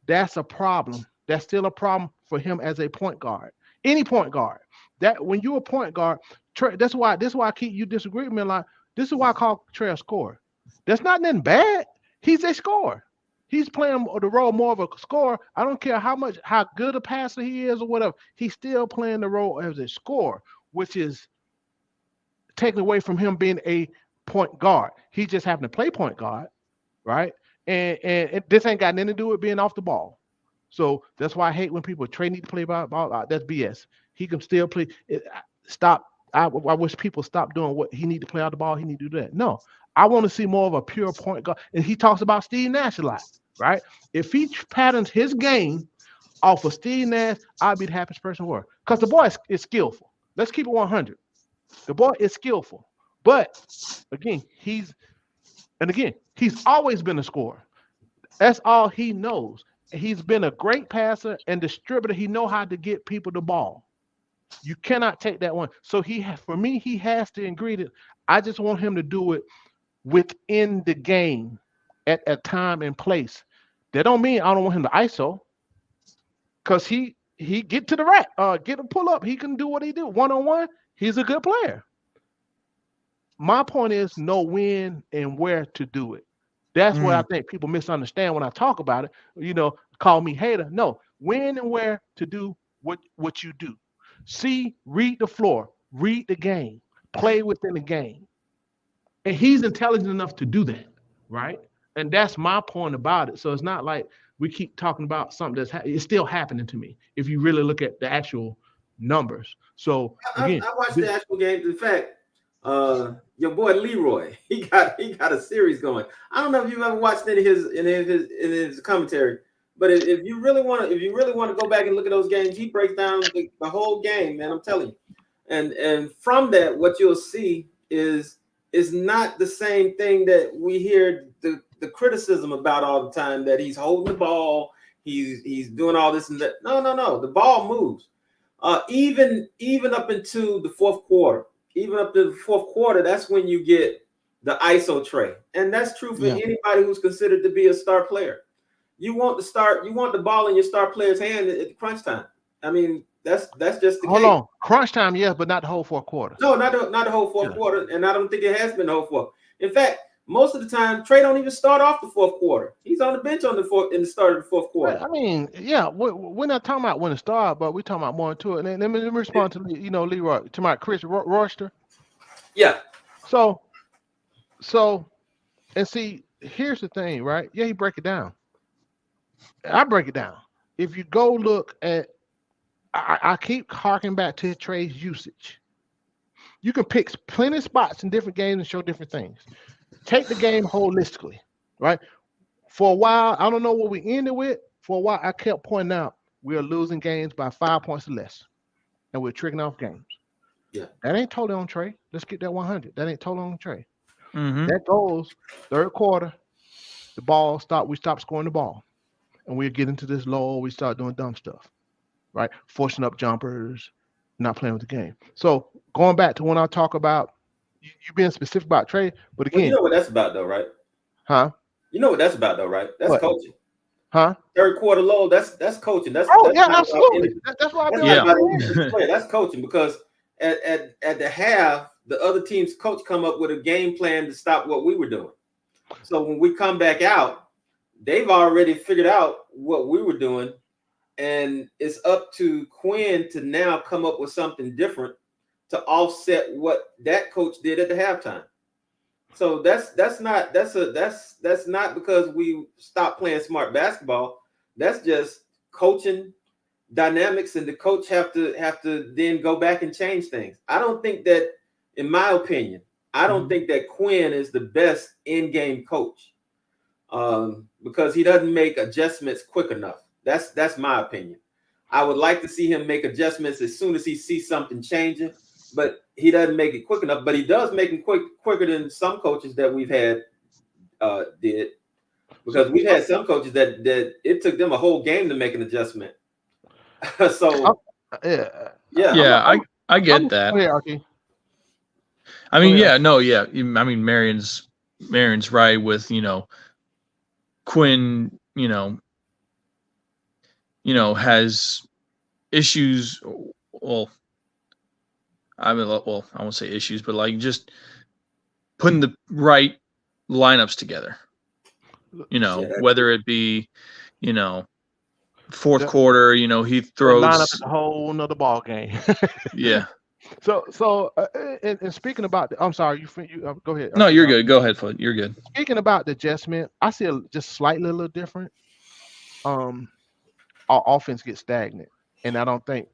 that's a problem. That's still a problem for him as a point guard. Any point guard. That when you're a point guard, Trae, that's why I keep you disagree with me a lot. This is why I call Trae a scorer. That's not nothing bad. He's a scorer. He's playing the role more of a scorer. I don't care how good a passer he is or whatever. He's still playing the role as a scorer, which is taken away from him being a point guard. He just happened to play point guard, right? And this ain't got nothing to do with being off the ball. So that's why I hate when people Trae need to play ball. That's BS. He can still play. Stop. I wish people stop doing what he need to play out the ball. He need to do that. No, I want to see more of a pure point guard. And he talks about Steve Nash a lot, right? If he patterns his game off of Steve Nash, I'd be the happiest person in the world. Because the boy is skillful. Let's keep it 100. The boy is skillful. But again, he's always been a scorer. That's all he knows. He's been a great passer and distributor. He know how to get people the ball. You cannot take that one. So for me, he has the ingredient. I just want him to do it within the game at a time and place. That don't mean I don't want him to ISO, because he get to the rack, get a pull up. He can do what he do one-on-one. He's a good player. My point is know when and where to do it. That's what I think people misunderstand when I talk about it. Call me hater. No, when and where to do what you do. Read the floor, read the game, play within the game. And he's intelligent enough to do that, right? And that's my point about it. So it's not like we keep talking about something it's still happening to me if you really look at the actual numbers. So again, I watched the actual games. In fact, your boy Leroy, he got a series going. I don't know if you've ever watched any of his commentary, but if you really want to go back and look at those games, he breaks down the whole game, man. I'm telling you. And from that, what you'll see is not the same thing that we hear the criticism about all the time, that he's holding the ball, he's doing all this and that. No. The ball moves. Even up into the fourth quarter. Even up to the fourth quarter, that's when you get the ISO Trae. And that's true for anybody who's considered to be a star player. You want the ball in your star player's hand at the crunch time. I mean, That's just the Hold case. on. Crunch time, yes, but not the whole fourth quarter. No, not the whole fourth Yeah. quarter, and I don't think it has been the whole fourth. In fact, most of the time, Trae don't even start off the fourth quarter. He's on the bench in the start of the fourth quarter. I mean, yeah, we're not talking about when it started, but we're talking about more into it. And let me respond to Leroy, to my Chris Royster. Yeah. So, and see, here's the thing, right? Yeah, he break it down. I break it down. If you go look at, I keep harking back to Trae's usage. You can pick plenty of spots in different games and show different things. Take the game holistically, right? For a while, I don't know what we ended with. For a while, I kept pointing out we are losing games by 5 points or less, and we're tricking off games. Yeah. That ain't totally on Trae. Let's get that 100. That ain't totally on Trae. Mm-hmm. That goes third quarter, we stop scoring the ball, and we get into this lull. We start doing dumb stuff, right? Forcing up jumpers, not playing with the game. So going back to when I talk about you being specific about Trae, but Well, you again, know what that's about, though, right? huh? You know what that's about, though, right? That's What? coaching. Huh? Third quarter low. That's coaching. That's Oh that's yeah, not about absolutely. That's why I That's be not on about the individual play. That's coaching, because at the half, the other team's coach come up with a game plan to stop what we were doing. So when we come back out, they've already figured out what we were doing, and it's up to Quinn to now come up with something different to offset what that coach did at the halftime. So that's not because we stopped playing smart basketball. That's just coaching dynamics, and the coach have to then go back and change things. I don't think that, in my opinion, I don't think that Quinn is the best in-game coach, because he doesn't make adjustments quick enough. That's my opinion. I would like to see him make adjustments as soon as he sees something changing, but he doesn't make it quick enough. But he does make them quicker than some coaches that we've had did, because we've had some coaches that it took them a whole game to make an adjustment. So Yeah, I get that. Go ahead, Archie. I mean, Go ahead. I mean, Marion's right with, Quinn, has issues. Well, I won't say issues, but like just putting the right lineups together. Whether it be, fourth quarter, he throws lineup is a whole nother ball game. Yeah. So and speaking about I'm sorry, you go ahead. No, you're good. Go ahead, Floyd. You're good. Speaking about the adjustment, I see just slightly a little different. Our offense gets stagnant, and I don't think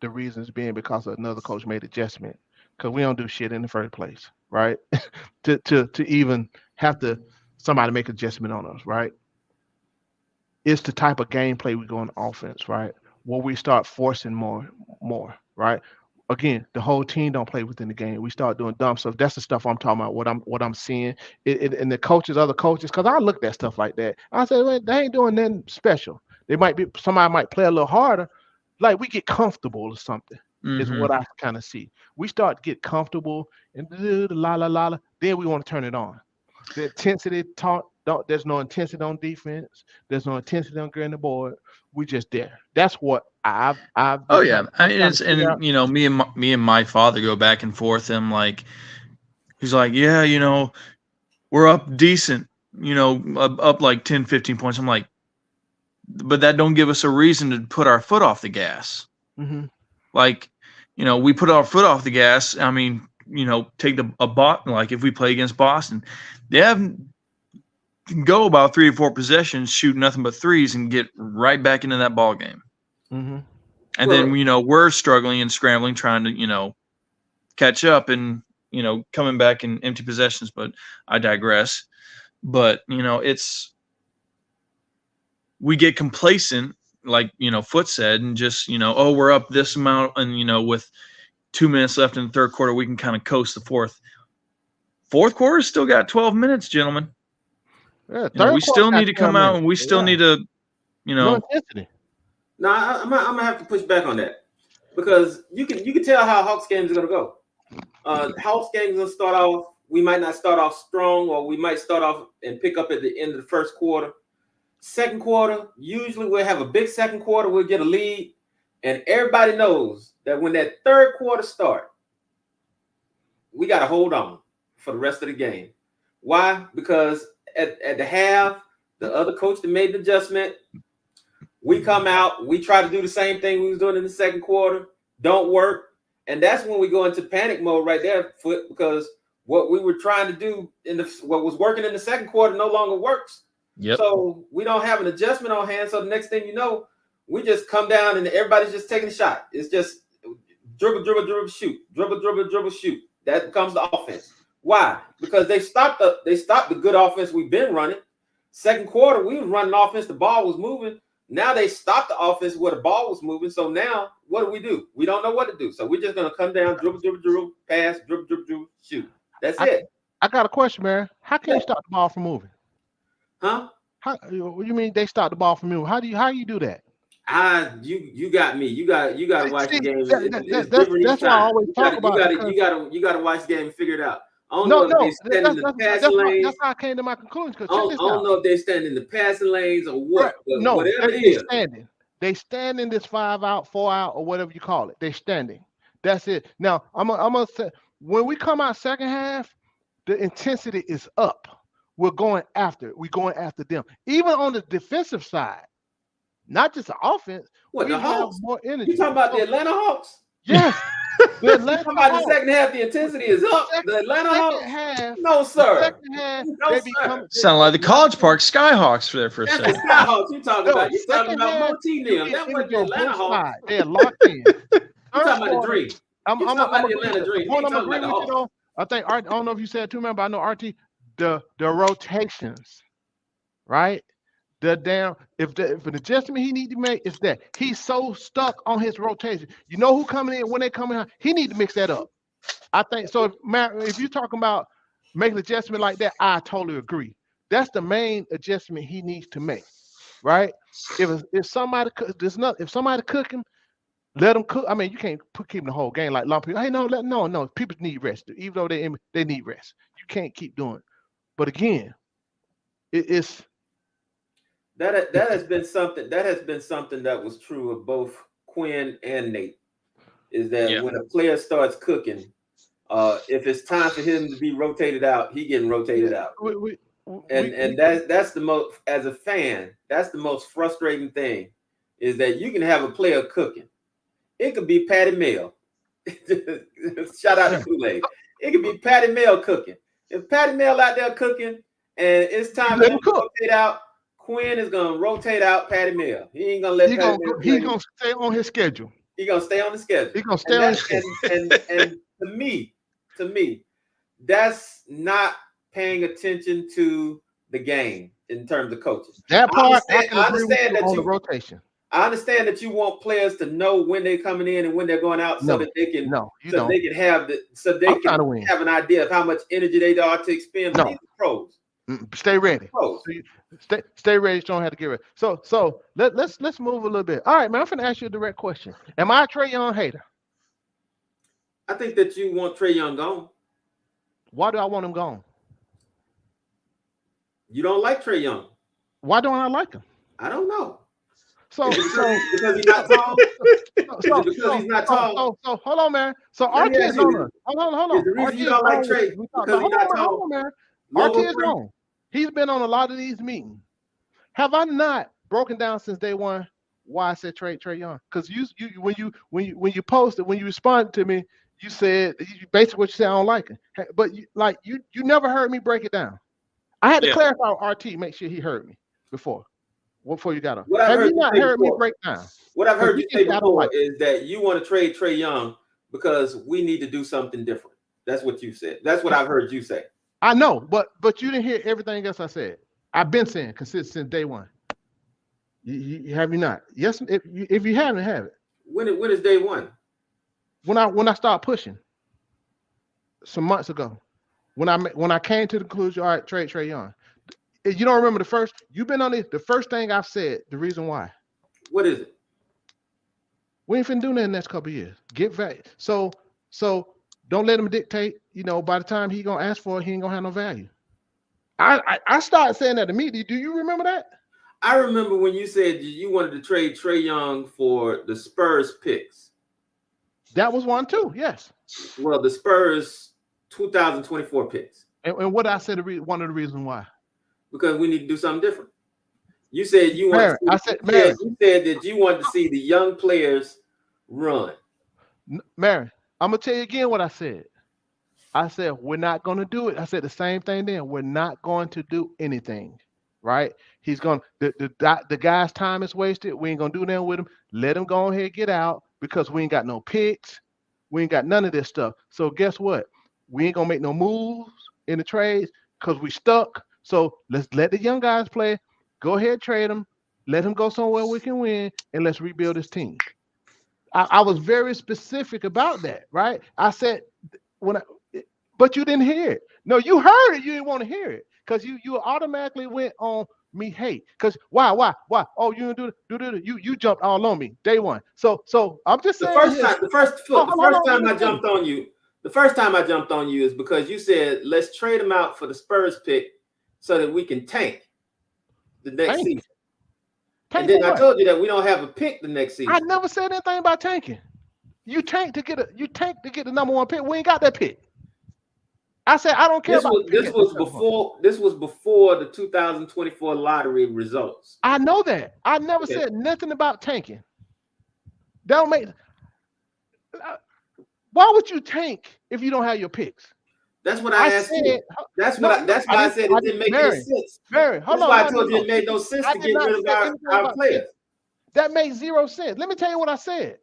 the reasons being because another coach made adjustment, because we don't do shit in the first place, right? to even have to somebody make adjustment on us, right? It's the type of gameplay we go on offense, right? Where we start forcing more, right? Again, the whole team don't play within the game. We start doing dumb stuff. That's the stuff I'm talking about. What I'm seeing, and the other coaches, because I looked at stuff like that. I said, well, they ain't doing nothing special. Somebody might play a little harder, like we get comfortable or something. Is what I kind of see. We start to get comfortable and do the la la la. Then we want to turn it on. The intensity there's no intensity on defense. There's no intensity on getting the board. We just there. That's what I've Oh yeah, I mean, me and my father go back and forth. And like, he's like, yeah, we're up decent, up like 10, 15 points. I'm like, but that don't give us a reason to put our foot off the gas. Mm-hmm. Like, we put our foot off the gas. I mean, take like if we play against Boston, they can go about 3 or 4 possessions, shoot nothing but threes, and get right back into that ball game. Mm-hmm. And then we're struggling and scrambling, trying to catch up, and coming back in empty possessions. But I digress. But we get complacent, like Foot said, and just we're up this amount, and with 2 minutes left in the third quarter, we can kind of coast the fourth. Fourth quarter still got 12 minutes, gentlemen. Yeah, we still need to come out, and we still need to, no intensity. No, I'm gonna have to push back on that, because you can tell how Hawks games are gonna go. Hawks games gonna start off. We might not start off strong, or we might start off and pick up at the end of the first quarter. Second quarter, usually we'll have a big second quarter. We'll get a lead, And everybody knows that when that third quarter starts, we got to hold on for the rest of the game. Why? Because at the half, the other coach that made the adjustment, we come out, we try to do the same thing we was doing in the second quarter, don't work. And that's when we go into panic mode right there, Foot, because what we were trying to do what was working in the second quarter no longer works. Yep. So we don't have an adjustment on hand. So the next thing you know, we just come down and everybody's just taking a shot. It's just dribble, dribble, dribble, shoot, dribble, dribble, dribble, shoot. That becomes the offense. Why? Because they stopped the good offense we've been running. Second quarter, we was running offense, the ball was moving. Now they stopped the offense where the ball was moving. So now what do? We don't know what to do. So we're just gonna come down, dribble, dribble, dribble, pass, dribble, dribble, dribble, shoot. That's it. I got a question, man. How can you stop the ball from moving? Huh? What do you mean they stop the ball from moving? How you do that? You got me. You got to watch the game. That's why I always talk about. You got to watch the game and figure it out. I don't know if they stand in the passing lanes. That's how I came to my conclusion. I don't know if they stand in the passing lanes or what. But no, whatever it they is, standing. They stand in this 5 out, 4 out, or whatever you call it. They standing. That's it. Now I'm gonna say when we come out second half, the intensity is up. We're going after it. We're going after them. Even on the defensive side, not just the offense. What, we the have Hawks? more energy. You talking about the Atlanta Hawks? Yes. The Atlanta Talking about Hawks. the second half, the intensity is up. The Atlanta Hawks? Half, No, sir. Second half, No, they sir. become. Sound like the College Park Skyhawks there for a That's the second. Skyhawks you talking No, about. You talking second about half, Monty you them. get That wasn't energy the on Atlanta both Hawks. sides. They're locked in. You talking about the Dream. I'm You talking about the Atlanta Dream. You I'm talking agreeing about with the you Hawks. though. I think I don't know if you said it too, man, but I know RT the rotations, right? The damn if an adjustment he need to make is that he's so stuck on his rotation. You know who coming in when they come in, he need to mix that up. I think so. If you're talking about making an adjustment like that, I totally agree. That's the main adjustment he needs to make, right? If somebody if somebody cooking, let them cook. I mean, you can't keep them the whole game like lump people. Hey, no. People need rest, even though they need rest. You can't keep doing it. But again, it's That has been something that was true of both Quinn and Nate. Is that when a player starts cooking, if it's time for him to be rotated out, he getting rotated out. And that's the most, as a fan, that's the most frustrating thing, is that you can have a player cooking. It could be Patty Mills. Shout out to Kool-Aid. It could be Patty Mills cooking. If Patty Mills out there cooking and it's time for him to rotate out, Quinn is gonna rotate out Patty Mills. He ain't gonna let Patty Mills. He's gonna stay on his schedule. He's gonna stay on the schedule. He's gonna stay on his schedule. And to me, that's not paying attention to the game in terms of coaching. That part, I understand that on the rotation. I understand that you want players to know when they're coming in and when they're going out, so that they can have an idea of how much energy they are to expend. These are pros. Stay ready. Pros. Stay ready. You don't have to get ready. So let's move a little bit. All right, man. I'm gonna ask you a direct question. Am I a Trae Young hater? I think that you want Trae Young gone. Why do I want him gone? You don't like Trae Young. Why don't I like him? I don't know. Because he's not tall. Because he's not tall. So hold on, man. So RT is on. Hold on. The reason you don't like Trae because he's not tall. Hold on, man. RT is on. He's been on a lot of these meetings. Have I not broken down since day one why I said Trae Young? Because when you posted, when you responded to me, you said basically what you said. I don't like it, but you never heard me break it down. I had to clarify with RT, make sure he heard me before you got on. Have you not heard me break down? What I've heard you say before is that you want to trade Trae Young because we need to do something different. That's what you said. That's what I've heard you say. I know, but you didn't hear everything else I said. I've been saying consistent since day one. You have you not? Yes, if you haven't, have it. When is day one? When I start pushing some months ago, when I came to the conclusion, all right, Trae Young. You don't remember the first? You've been on the first thing I've said. The reason why. What is it? We ain't finna do that in the next couple of years. Get value. So don't let him dictate. By the time he gonna ask for it, he ain't gonna have no value. I started saying that immediately. Do you remember that? I remember when you said you wanted to trade Trae Young for the Spurs picks. That was one too. Yes. Well, the Spurs 2024 picks. And what I said, one of the reasons why. Because we need to do something different. You said you want. I said, Mary. You said that you wanted to see the young players run. Mary, I'm gonna tell you again what I said. I said we're not gonna do it. I said the same thing then. We're not going to do anything. Right? He's gonna the guy's time is wasted. We ain't gonna do nothing with him. Let him go ahead and get out because we ain't got no picks. We ain't got none of this stuff. So guess what? We ain't gonna make no moves in the trades because we stuck. So let's let the young guys play. Go ahead, trade them. Let him go somewhere we can win, and let's rebuild this team. I was very specific about that, right? I said but you didn't hear it. No, you heard it. You didn't want to hear it because you automatically went on me hate. Because why? Oh, you do you jumped all on me day one. So I'm just saying. The first time I jumped on you. The first time I jumped on you is because you said let's trade him out for the Spurs pick so that we can tank the next season. And then I told you that we don't have a pick the next season. I never said anything about tanking. You tank to get the number one pick. We ain't got that pick. I said I don't care this was before the 2024 lottery results. I know that. I never said nothing about tanking. That don't make. Why would you tank if you don't have your picks? That's what I asked you. That's why I said it didn't make any sense. Mary, hold on. That's why I told you it made no sense to get rid of our players. That makes zero sense. Let me tell you what I said.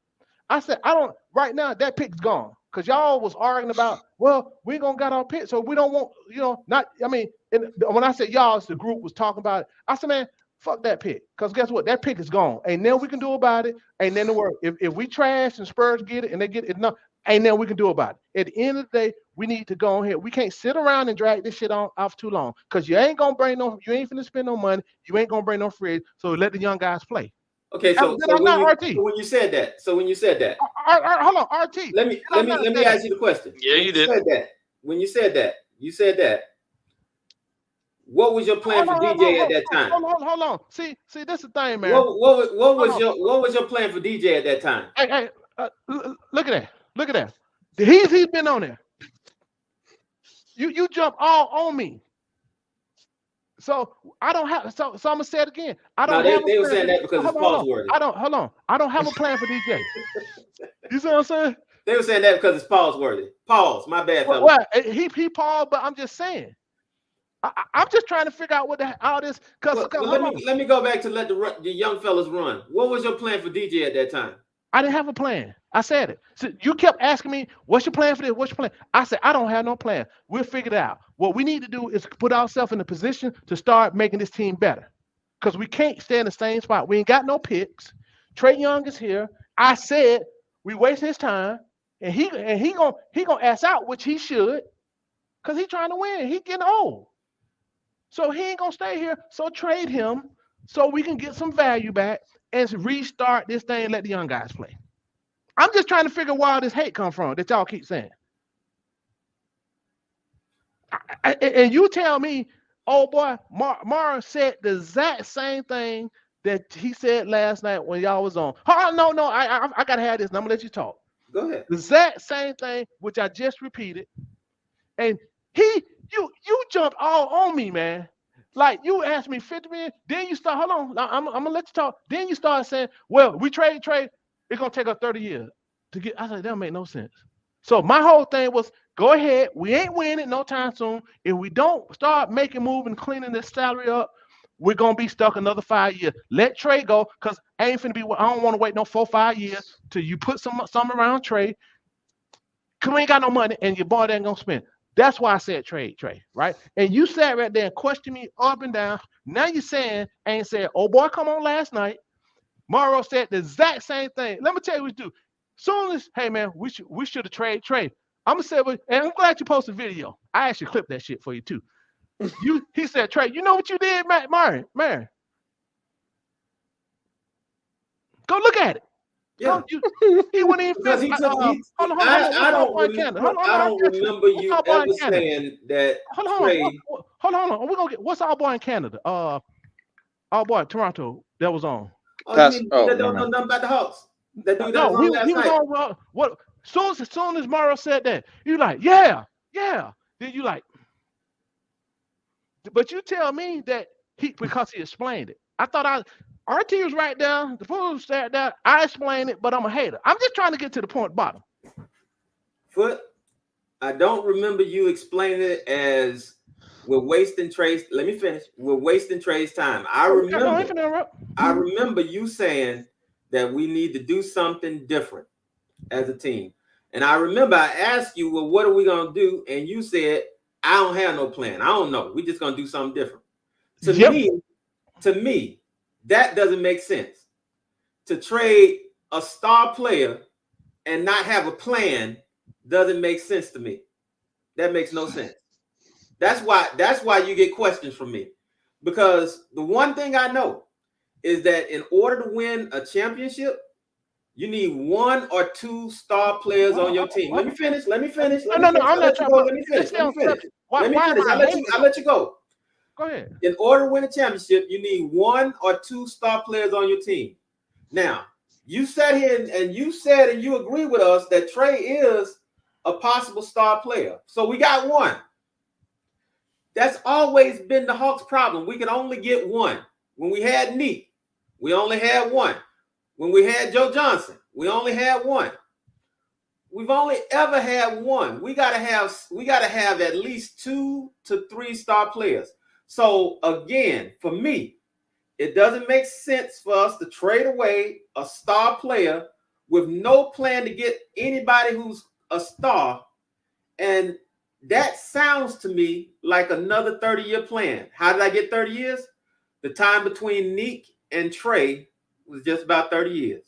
I said, I don't, right now, that pick's gone. Because y'all was arguing about, well, we gonna got our pick, so we don't want, when I said y'all, the group was talking about it. I said, man, fuck that pick. Because guess what? That pick is gone. Ain't nothing we can do about it. Ain't nothing to worry. If we trash and Spurs get it and they get it, no, ain't nothing we can do about it. At the end of the day, we need to go on here. We can't sit around and drag this shit off too long. Because you ain't finna spend no money. You ain't gonna bring no fridge. So let the young guys play. Okay, so when you said that, hold on, RT. Let me ask you the question. Yeah, you did. When you said that. What was your plan for DJ at that time? Hold on. See, this is the thing, man. What was your plan for DJ at that time? Hey, look at that. He's been on there. You jump all on me. So I don't have. So I'm gonna say it again. I don't. No, they were saying that because it's pause worthy. I don't have a plan for DJ. You see what I'm saying? They were saying that because it's pause worthy. Pause. My bad, fella. Well, he paused, but I'm just saying. I'm just trying to figure out what all this. Let me go back to let the young fellas run. What was your plan for DJ at that time? I didn't have a plan. I said it. So you kept asking me, what's your plan for this? What's your plan? I said, I don't have no plan. We'll figure it out. What we need to do is put ourselves in a position to start making this team better. Because we can't stay in the same spot. We ain't got no picks. Trae Young is here. I said we waste his time. And he gonna ass out, which he should. Because he's trying to win. He's getting old. So he ain't gonna stay here. So trade him so we can get some value back and restart this thing and let the young guys play. I'm just trying to figure where all this hate come from that y'all keep saying. And you tell me, oh boy, Mara said the exact same thing that he said last night when y'all was on. Oh, no, I gotta have this. And I'm gonna let you talk. Go ahead. The exact same thing, which I just repeated. And you jumped all on me, man. Like you asked me 50 million, then you start, hold on, I'm gonna let you talk. Then you start saying, well, we trade, it's gonna take us 30 years to get. I said, that don't make no sense. So my whole thing was, go ahead, we ain't winning no time soon. If we don't start making move and cleaning this salary up, we're gonna be stuck another 5 years. Let Trae go, because I don't want to wait no 4-5 years till you put some around Trae. Cause we ain't got no money and your boy ain't gonna spend. That's why I said trade, right? And you sat right there and questioned me up and down. Now you're saying, ain't said, oh boy, come on last night. Morrow said the exact same thing. Let me tell you what you do. Soon as, hey man, we should have trade. I'm gonna say, and I'm glad you posted a video. I actually clipped that shit for you too. He said, Trae, you know what you did, Marion? Go look at it. Yeah. He wouldn't even because I don't remember you ever saying that. Hold on. We're gonna get what's our boy in Canada? Oh boy, Toronto, that was on. Oh, That's- you mean oh, that never don't know mind. nothing about the Hawks? That dude that No, was on last he was night. on what? As soon as Mario said that, you like, yeah. Then you like, but you tell me that because he explained it. I thought RT was right there, the fool sat there, I explained it, but I'm a hater. I'm just trying to get to the point bottom. Foot, I don't remember you explaining it as we're wasting Trae's. Let me finish. We're wasting Trae's time. I remember you saying that we need to do something different as a team. And I remember I asked you, well, what are we going to do? And you said, I don't have no plan. I don't know. We're just going to do something different. To me, that doesn't make sense. To trade a star player and not have a plan doesn't make sense to me. That makes no sense. That's why you get questions from me. Because the one thing I know is that in order to win a championship, you need 1 or 2 star players on your team. Let me finish. No, I'm not trying. Let me finish. I'll let you go. Go ahead. In order to win a championship, you need 1 or 2 star players on your team. Now, you sat here and you said and you agree with us that Trae is a possible star player. So we got 1. That's always been the Hawks' problem. We can only get 1. When we had Neek, we only had 1. When we had Joe Johnson, we only had 1. We've only ever had 1. We gotta have at least 2 to 3 star players. So again, for me, it doesn't make sense for us to trade away a star player with no plan to get anybody who's a star. And that sounds to me like another 30-year plan. How did I get 30 years? The time between Neek and Trae was just about 30 years.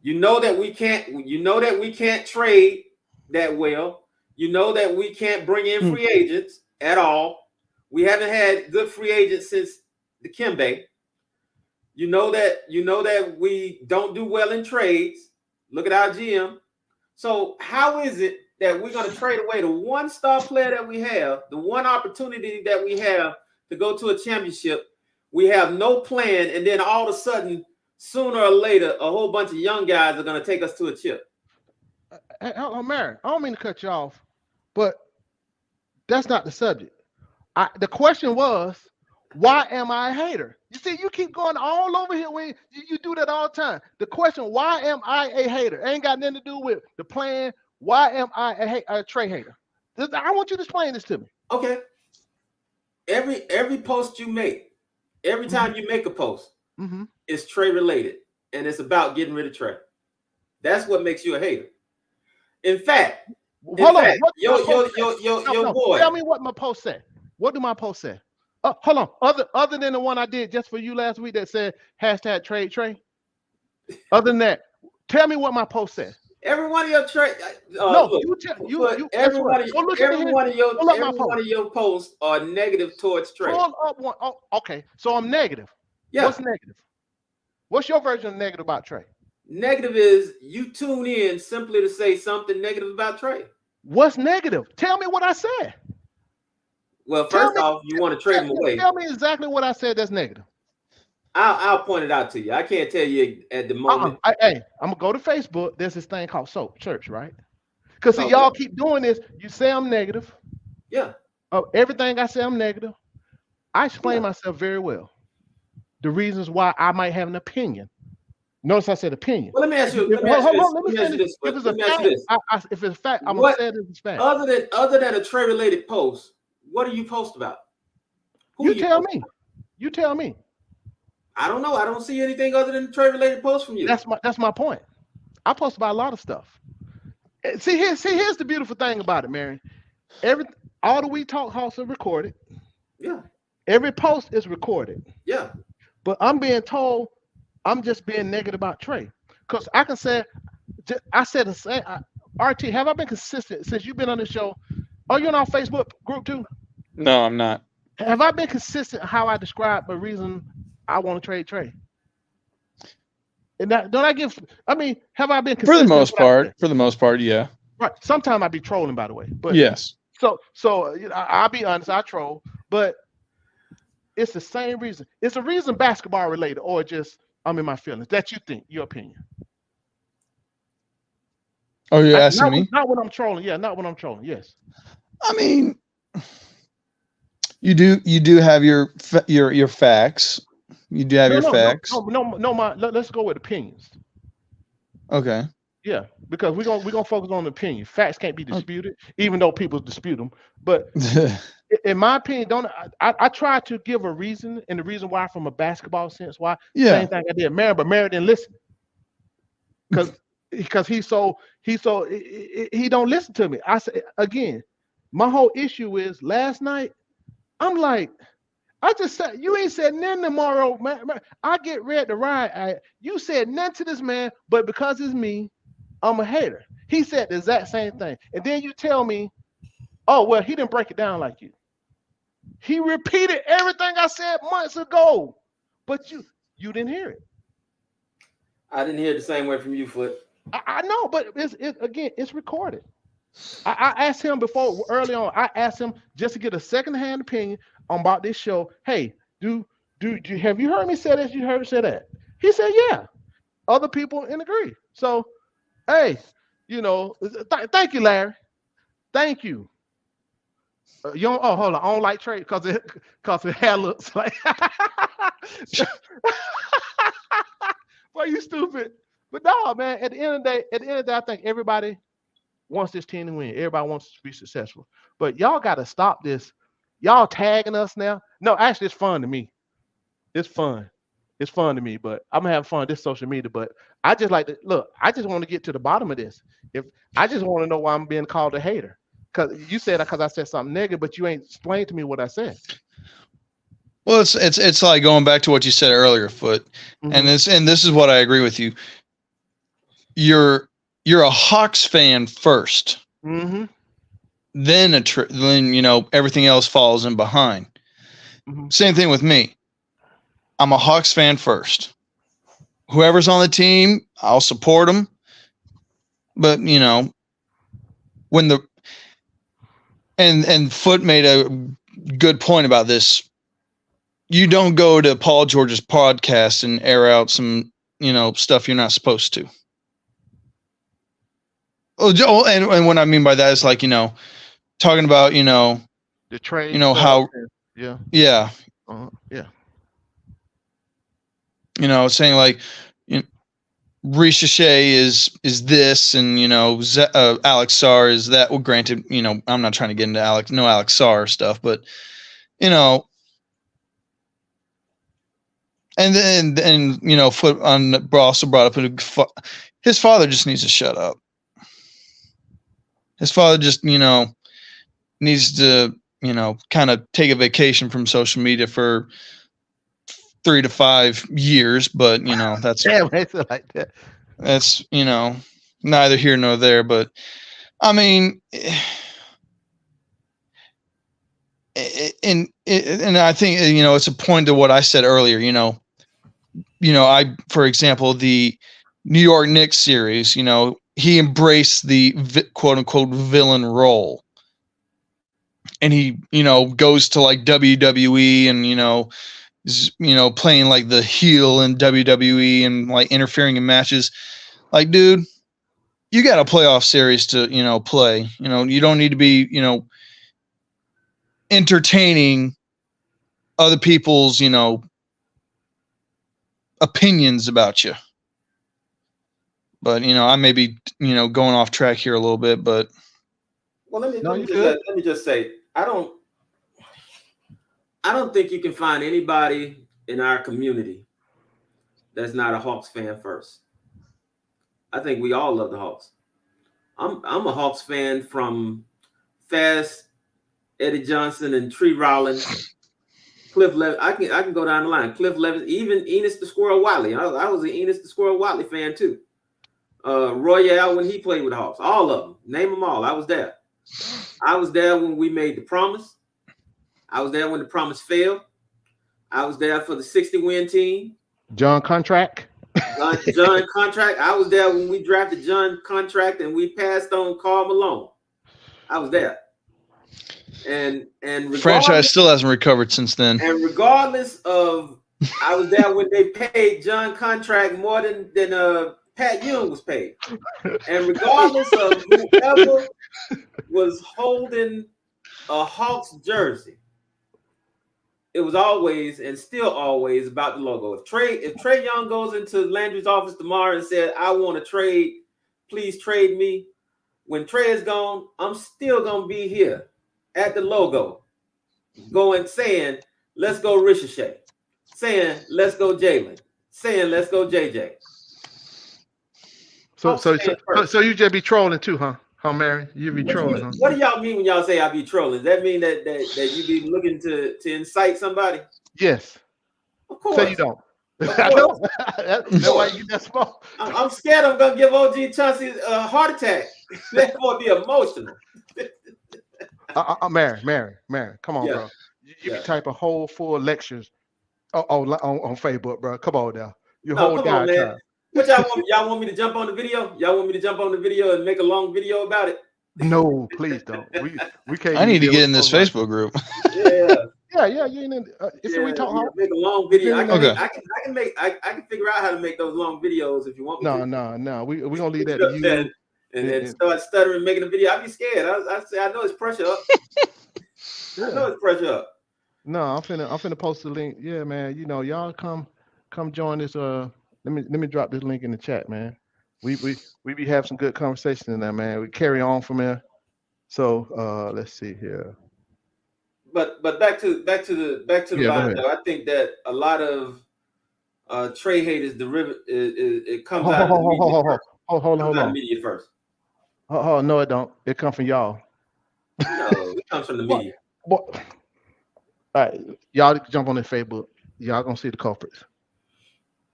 You know that we can't trade that well. You know that we can't bring in free agents at all. We haven't had good free agents since the Kimbe. You know that we don't do well in trades. Look at our GM. So how is it that we're going to trade away the 1 star player that we have, the 1 opportunity that we have to go to a championship? We have no plan, and then all of a sudden, sooner or later, a whole bunch of young guys are going to take us to a chip. Mary, I don't mean to cut you off, but that's not the subject. The question was, why am I a hater? You see, you keep going all over here when you do that all the time. The question, why am I a hater? Ain't got nothing to do with the plan. Why am I a Trae hater? I want you to explain this to me. Okay. Every post you make, every time you make a post, it's Trae related, and it's about getting rid of Trae. That's what makes you a hater. In fact, your boy. Tell me what my post said. What do my post say? Hold on. Other than the one I did just for you last week that said hashtag trade Trae. Other than that, tell me what my post said. Every one of your trade. Every one of your posts are negative towards Trae. Okay, so I'm negative. Yeah. What's negative? What's your version of negative about Trae? Negative is you tune in simply to say something negative about Trae. What's negative? Tell me what I said. Well, first off, you want to trade him away. Tell me exactly what I said that's negative. I'll point it out to you. I can't tell you at the moment. Hey, I'm gonna go to Facebook. There's this thing called Soap Church, right? Because y'all keep doing this. You say I'm negative. Yeah. Everything I say I'm negative. I explain myself very well. The reasons why I might have an opinion. Notice I said opinion. Well, let me ask you this. If it's a fact, I'm gonna say this is fact. Other than a Trae related post, what do you post about? You tell me. You tell me. I don't know. I don't see anything other than Trae related posts from you. That's my point. I post about a lot of stuff. See, here's the beautiful thing about it, Marion. All the We Talk Hawks are recorded. Yeah. Every post is recorded. Yeah. But I'm being told I'm just being negative about Trae. Because I can say, I said the same. RT, have I been consistent since you've been on the show? Are you in our Facebook group too? No, I'm not. Have I been consistent how I describe the reason I want to trade Trae? And have I been consistent? For the most part, yeah. Right. Sometimes I be trolling, by the way. But yes. So I'll be honest, I troll. But it's the same reason. It's a reason basketball related, or just I'm in my feelings. That you think, your opinion. Oh, you're asking me? Not when I'm trolling. Yeah, not when I'm trolling. Yes. I mean, you do have your facts. You do have your facts. Let's go with opinions. Okay. Yeah, because we're gonna focus on the opinion. Facts can't be disputed, even though people dispute them. But in my opinion, I try to give a reason, and the reason why from a basketball sense, why same thing I did Mary, but Mary didn't listen because he don't listen to me. I say again, my whole issue is last night. I'm like, I just said you ain't said nothing tomorrow, man. I get ready to ride. You said nothing to this man, but because it's me, I'm a hater. He said the exact same thing, and then you tell me, oh well, he didn't break it down like you. He repeated everything I said months ago, but you didn't hear it. I didn't hear the same way from you, Foot. I know, but it's recorded. I asked him before early on. I asked him just to get a secondhand opinion about this show. Hey, have you heard me say this? You heard me say that? He said, yeah. Other people agree. So, hey, thank you, Larry. Thank you. You don't, hold on. I don't like Trae because it hair looks like. Boy, you stupid. But no, man. At the end of the day, I think everybody wants this team to win. Everybody wants to be successful. But y'all got to stop this. Y'all tagging us now. No, actually, it's fun to me. It's fun. It's fun to me. But I'm gonna have fun with this social media. But I just like to look. I just want to get to the bottom of this. If I just want to know why I'm being called a hater. Because you said because I said something negative, but you ain't explained to me what I said. Well, it's like going back to what you said earlier, Foot, and this is what I agree with you. You're a Hawks fan first, then everything else falls in behind. Same thing with me. I'm a Hawks fan first. Whoever's on the team, I'll support them. But when and Foot made a good point about this. You don't go to Paul George's podcast and air out some, stuff you're not supposed to. Oh, and what I mean by that is like, talking about, the trade, how, yeah. Yeah. Saying like, Ricochet is this, and Alex Sarr is that. Well, granted, I'm not trying to get into Alex Sarr stuff, but and then Foot on also brought up his father just needs to shut up. His father just needs to kind of take a vacation from social media for 3 to 5 years, but that's like that. That's neither here nor there. But I mean, and I think it's a point to what I said earlier. For example, the New York Knicks series. He embraced the quote unquote villain role, and he goes to like WWE and is playing like the heel in WWE and like interfering in matches. Like, dude, you got a playoff series to play. You don't need to be entertaining other people's opinions about you. But I may be going off track here a little bit, but let me just say I don't think you can find anybody in our community that's not a Hawks fan first. I think we all love the Hawks. I'm a Hawks fan from Fast, Eddie Johnson, and Tree Rollins, Cliff Levis. I can go down the line. Cliff Levis, even Enos the Squirrel Watley. I was an Enos the Squirrel Watley fan too. Royale when he played with the Hawks. All of them. Name them all. I was there. I was there when we made the promise. I was there when the promise failed. I was there for the 60-win team. John Contract. John Contract. I was there when we drafted John Contract and we passed on Karl Malone. I was there. And regardless, Franchise still hasn't recovered since then. and regardless of, I was there when they paid John Contract more than Pat Young was paid. And regardless of whoever was holding a Hawks jersey, it was always and still always about the logo. If Trae Young goes into Landry's office tomorrow and said, "I want to trade, please trade me," when Trae is gone, I'm still gonna be here at the logo, saying, "Let's go Ricochet," saying, "Let's go Jalen," saying, "Let's go JJ." So you just be trolling too, huh? Huh, Mary? You be trolling, huh? What do y'all mean when y'all say I be trolling? Does that mean that you be looking to incite somebody? Yes. Of course. So you don't. I know. That's why you get that small. I'm scared I'm gonna give OG Chauncey a heart attack. That's gonna be emotional. Mary, come on, bro. You be typing whole full lectures on Facebook, bro. Come on now. Your whole come on, man. time. What y'all want me to jump on the video? Y'all want me to jump on the video and make a long video about it? No, please don't. We can't. I need to get in this Facebook group. Yeah. You ain't in. We talk. Make a long video. Okay. I can figure out how to make those long videos if you want me to. No. We gonna leave that to you. And start stuttering, making a video. I'd be scared. I say I know it's pressure up. I know it's pressure up. No, I'm finna post the link. Yeah, man. You know, y'all come join this. Let me drop this link in the chat, man. We be having some good conversation in there, man. We carry on from there. So let's see here. But back to the line though. I think that a lot of Trae hate is derivative. It comes out of the media first. Hold on. Media first. Oh no, it don't. It comes from y'all. No, it comes from the media. What? All right, y'all jump on that Facebook. Y'all gonna see the culprits.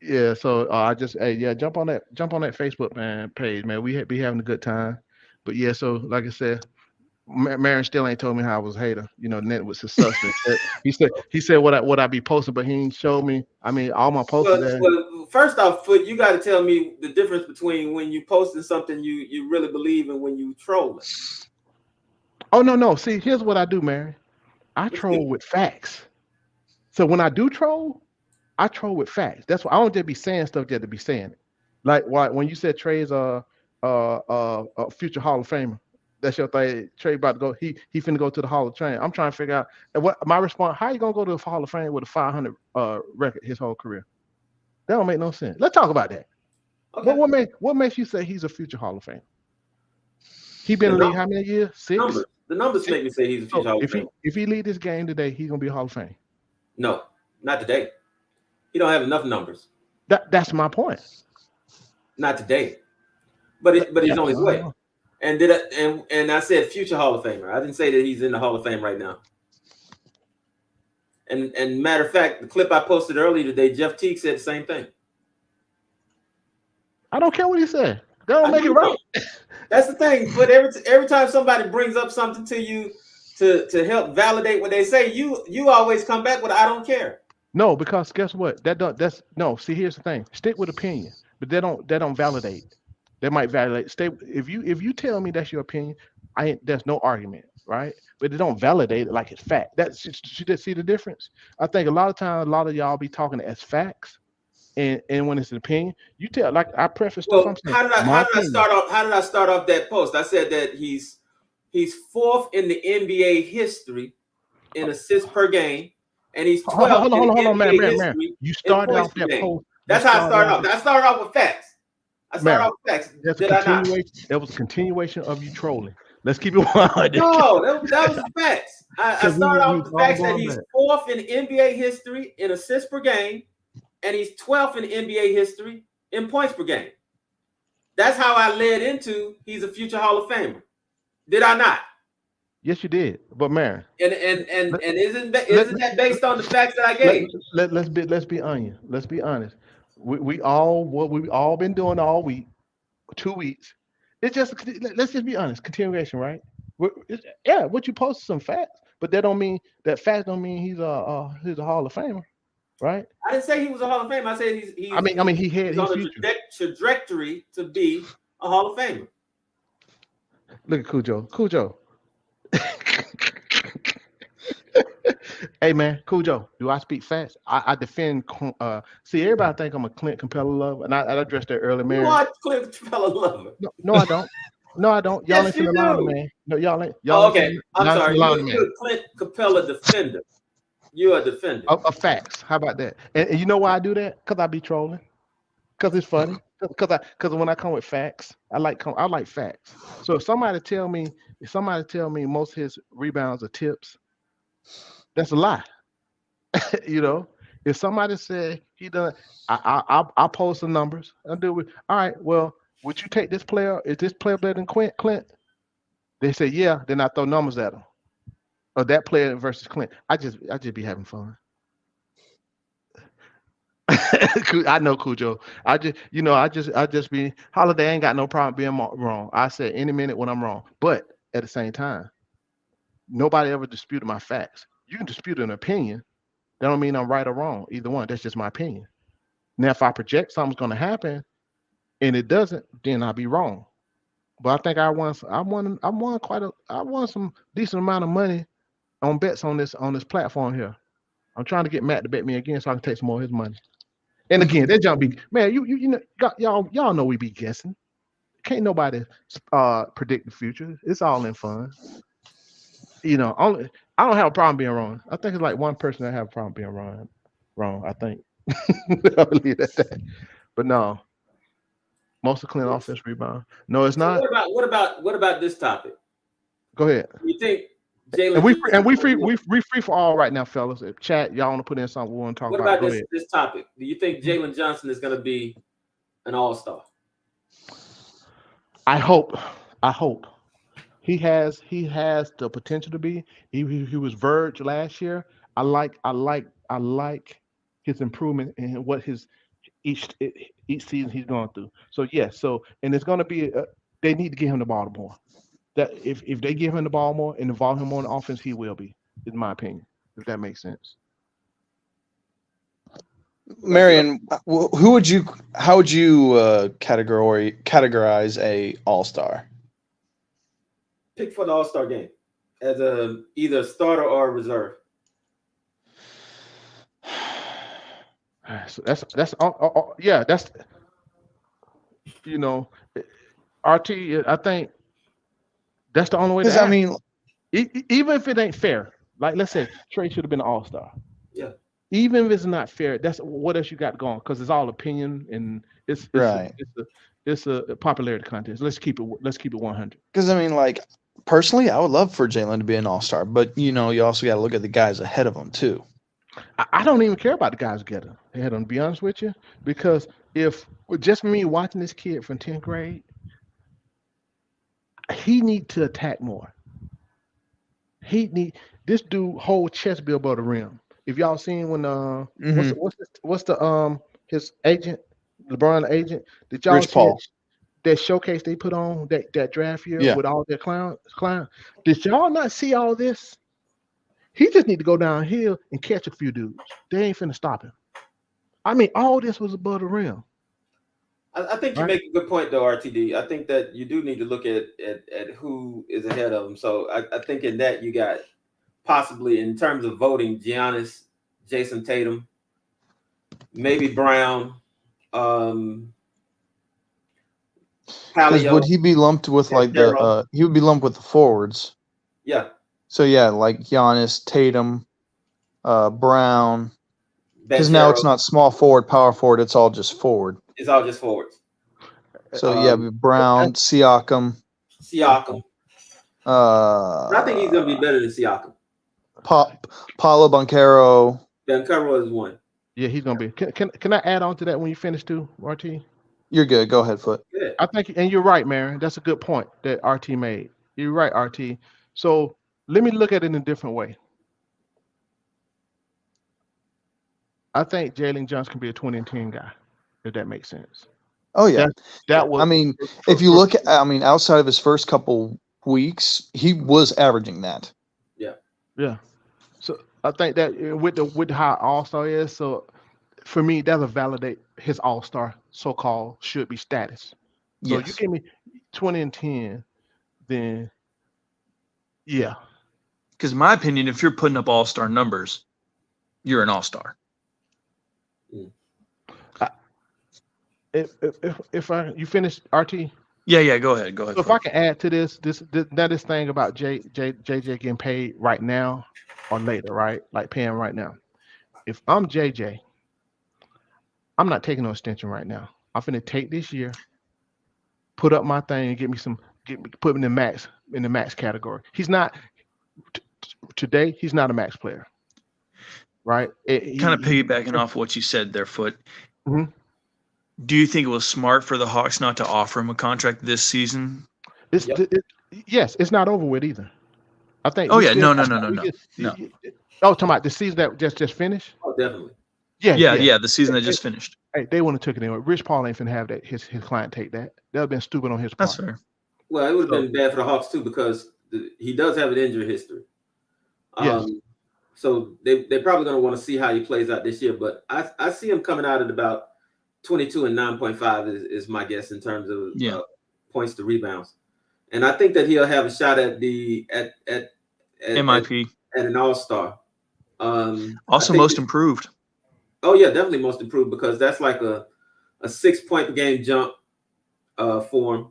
Yeah, so jump on that Facebook page, man. We be having a good time. But yeah, so like I said, Marion still ain't told me how I was a hater. You know, net was his suspect. he said what I be posting, but he ain't showed me. I mean, all my posts. Well, first off, Foot, you got to tell me the difference between when you posting something you really believe and when you trolling. Oh no. See, here's what I do, Mary. I troll with facts. So when I do troll, I troll with facts. That's why I don't just be saying stuff just to be saying it. Like when you said Trae's a future Hall of Famer. That's your thing. Trae about to go. He finna go to the Hall of Fame. I'm trying to figure out what my response. How you gonna go to the Hall of Fame with a 500 record his whole career? That don't make no sense. Let's talk about that. Okay. What makes you say he's a future Hall of Fame? He been in the league how many years? 6. The numbers make me say he's a future Hall of Fame. If he lead this game today, he's gonna be a Hall of Fame. No, not today. He don't have enough numbers. That's my point. Not today, but he's on his way. And I said future Hall of Famer. I didn't say that he's in the Hall of Fame right now. And matter of fact, the clip I posted earlier today, Jeff Teague said the same thing. I don't care what he said. They don't make it right. That's the thing. But every time somebody brings up something to you to help validate what they say, you always come back with I don't care. No, because guess what? See, here's the thing. Stick with opinion, but they don't validate. They might validate. If you tell me that's your opinion, there's no argument, right? But they don't validate it like it's fact. That's you just see the difference. I think a lot of times, a lot of y'all be talking as facts, and when it's an opinion, you tell. Like I prefaced. Well, how did I start off that post? I said that he's 4th in the NBA history in assists per game, and he's 12th in NBA history. You started off that post. That's how I started off. I started off with facts. There was a continuation of you trolling. Let's keep it 100. No, that was the facts. I started off with the facts that he's 4th in NBA history in assists per game, and he's 12th in NBA history in points per game. That's how I led into he's a future Hall of Famer. Did I not? Yes, you did. But man, and isn't that based on the facts that I gave? Let's be honest. Let's be honest. We've all been doing all week, 2 weeks. It's just let's just be honest. Continuation, right? What you posted some facts, but that don't mean that facts don't mean he's a Hall of Famer, right? I didn't say he was a Hall of Famer. I said he's he had on a trajectory to be a Hall of Famer. Look at Cujo. Hey man, Cujo, do I speak facts? I defend. See, everybody think I'm a Clint Capella lover, and I addressed that earlier, You Mary. are Clint Capella lover. No, I don't. No, I don't. Y'all Yes, ain't you finna lie to do. me. No, y'all Oh, ain't okay. finna, I'm y'all ain't finna sorry. lie to me. You're a Clint Capella defender. You're a defender. Of facts. How about that? And you know why I do that? Cause I be trolling. Cause it's funny. Cause when I come with facts, I like facts. So if somebody tell me most of his rebounds are tips, that's a lie. You know, if somebody said he done, I post some numbers. I do it. All right. Well, would you take this player? Is this player better than Clint? They say yeah. Then I throw numbers at them. Or that player versus Clint. I just be having fun. I know Cujo. I just be Holiday ain't got no problem being wrong. I said any minute when I'm wrong, but at the same time, nobody ever disputed my facts. You can dispute an opinion. That don't mean I'm right or wrong. Either one. That's just my opinion. Now, if I project something's going to happen and it doesn't, then I'll be wrong. But I think I won some decent amount of money on bets on this platform here. I'm trying to get Matt to bet me again so I can take some more of his money. And again, that jump be man, you know y'all know we be guessing. Can't nobody predict the future. It's all in fun. Only I don't have a problem being wrong. I think it's like one person that have a problem being wrong. Wrong, I think. I believe that. But no, most of clean offense rebound. No, it's So not. what about this topic? Go ahead. You think And Jalen we Johnson? we free for all right now, fellas. If chat, y'all want to put in something we want to talk What about? about Go this ahead. this topic? Do you think Jalen Johnson is going to be an all-star? I hope. I hope. He has the potential to be. He was Verge last year. I like his improvement and what his each season he's going through. So yes, and it's going to be they need to give him the ball more. That if they give him the ball more and involve him more in the offense, he will be, in my opinion. If that makes sense. Marion, how would you categorize a all-star? Pick for the All-Star game as either a starter or a reserve. So that's yeah. That's you know, RT. I think that's the only way to Because I ask. mean, Even if it ain't fair, like let's say Trey should have been an All Star. Yeah. Even if it's not fair, that's what else you got going because it's all opinion and right? it's a popularity contest. Let's keep it 100. Because I mean, like personally, I would love for Jalen to be an all-star, but you also got to look at the guys ahead of him too. I don't even care about the guys together. To be honest with you, because if just me watching this kid from 10th grade, he need to attack more. He need this dude whole chest be above the rim. If y'all seen when Mm-hmm. what's the his agent, LeBron agent, did y'all Rich see Paul. that showcase they put on that draft year Yeah. with all their clown? Did y'all not see all this? He just need to go downhill and catch a few dudes. They ain't finna stop him. I mean, all this was above the rim. I think you Right. make a good point, though, RTD. I think that you do need to look at who is ahead of them. So I think in that you got possibly in terms of voting, Giannis, Jason Tatum, maybe Brown, Because Palio, would he be lumped with and like Daryl. he would be lumped with the forwards? Yeah, So yeah, like Giannis, Tatum, Brown. Because now it's Banchero. not small forward, power forward. It's all just forward. It's all just forwards. So yeah, Brown, Siakam, Siakam. But I think he's going to be uh, better than Siakam. Paulo Banchero. Banchero is one. Yeah, he's gonna be. Can I add on to that when you finish too, RT? You're good. Go ahead, Foot. Yeah. I think, and you're right, Marion. That's a good point that RT made. You're right, RT. So let me look at it in a different way. I think Jalen Johnson can be a 20 and 10 guy, if that makes sense. Oh yeah. That was. I mean, if you look at, outside of his first couple weeks, he was averaging that. Yeah. So I think that with how All Star is, so for me, that'll validate his All Star so-called should be status. So you Yes. give me 20 and 10, then yeah. Because in my opinion, if you're putting up all-star numbers, you're an all-star. If you finish RT, Yeah, go ahead. Go ahead. so if I can add to this thing about JJ getting paid right now or later, right? Like paying right now. If I'm JJ, I'm not taking no extension right now. I'm finna take this year, put up my thing, and put him in the max category. He's not today. He's not a max player, right? Kind of piggybacking off what you said there, Foot. Mhm. Do you think it was smart for the Hawks not to offer him a contract this season? Yes, it's not over with either. I think. Oh we yeah, still, no. talking about the season that just finished. Oh, definitely. Yeah, the season that just finished. Hey, they wouldn't have took it anyway. Rich Paul ain't finna have that his client take that. That would have been stupid on his part. That's fair. Well, it would have been bad for the Hawks too because he does have an injury history. Yes. So they're probably going to want to see how he plays out this year. But I see him coming out at about 22 and 9.5 is my guess in terms of points to rebounds. And I think that he'll have a shot at MIP at an all-star. Also most improved. Oh yeah, definitely most improved because that's like a 6-point per game jump for him.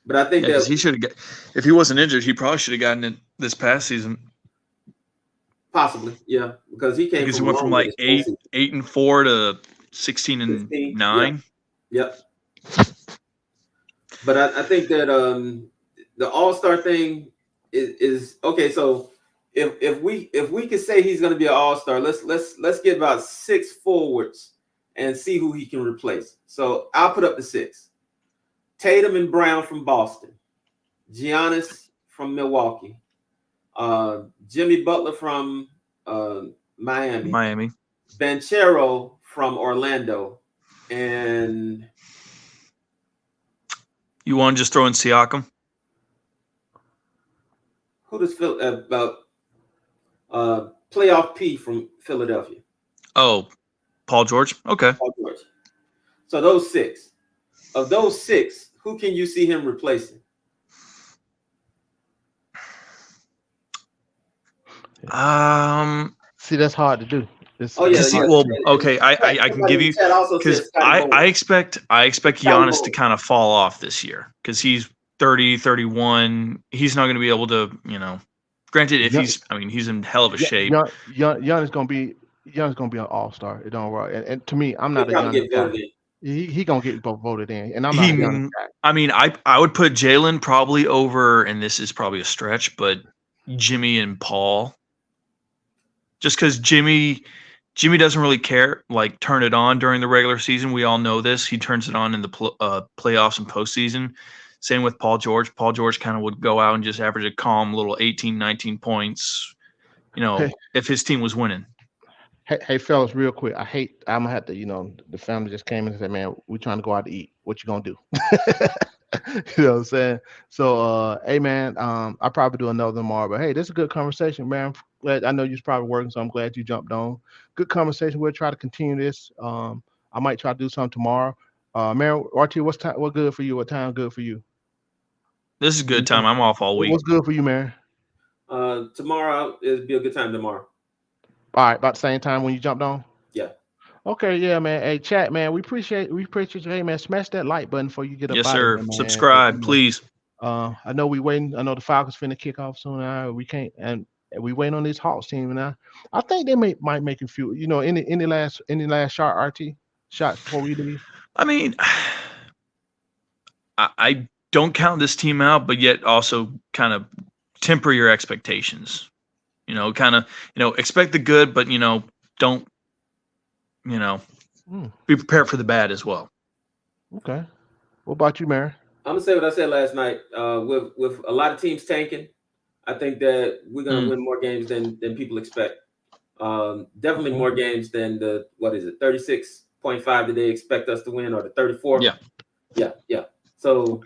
But I think that he should have got, if he wasn't injured, he probably should have gotten it this past season. Possibly, yeah, because he went from like 8-4 to 16 and 9. Yep. But I think that the all-star thing is okay. So if we could say he's going to be an all-star, let's get about 6 forwards and see who he can replace. So I'll put up the 6. Tatum and Brown from Boston, Giannis from Milwaukee, Jimmy Butler from Miami, Banchero from Orlando, and you want to just throw in Siakam? Who does playoff P from Philadelphia? Oh, Paul George. Okay. Paul George. So those 6. Of those 6, who can you see him replacing? See, that's hard to do. I can give you because I expect Giannis to kind of fall off this year because he's 30, 31. He's not going to be able to, granted if he's in hell of a shape. Giannis gonna be an all-star. It don't work. And to me, I'm not a Giannis guy. He gonna get voted in, and I'm not a Giannis guy. I mean, I would put Jalen probably over, and this is probably a stretch, but Jimmy and Paul. Just because Jimmy doesn't really care, like turn it on during the regular season. We all know this. He turns it on in the playoffs and postseason. Same with Paul George. Paul George kind of would go out and just average a calm little 18, 19 points, if his team was winning. Hey, fellas, real quick. I'm gonna have to, the family just came in and said, man, we're trying to go out to eat. What you gonna do? You know what I'm saying? So, hey, man, I'll probably do another tomorrow. But hey, this is a good conversation, man. I know you're probably working, so I'm glad you jumped on. Good conversation. We'll try to continue this. I might try to do something tomorrow. Man, RT, what good for you? What time good for you? This is a good time. I'm off all week. What's good for you, man? Tomorrow it'll be a good time tomorrow. All right, about the same time when you jumped on? Yeah. Okay, yeah, man. Hey, chat, man. We appreciate you. Hey, man, smash that like button before you get up. Yes, sir. Subscribe, please. I know we waiting. I know the Falcons finna kick off soon. We can't, and we waiting on this Hawks team now. I think they might make a few. Any last shot, RT shots before we leave? I mean, I don't count this team out, but yet also kind of temper your expectations. Expect the good, but don't. Be prepared for the bad as well. Okay. What about you, Mary? I'm gonna say what I said last night. With a lot of teams tanking, I think that we're gonna win more games than people expect. Definitely more games than the 36.5 that they expect us to win, or the 34. Yeah. So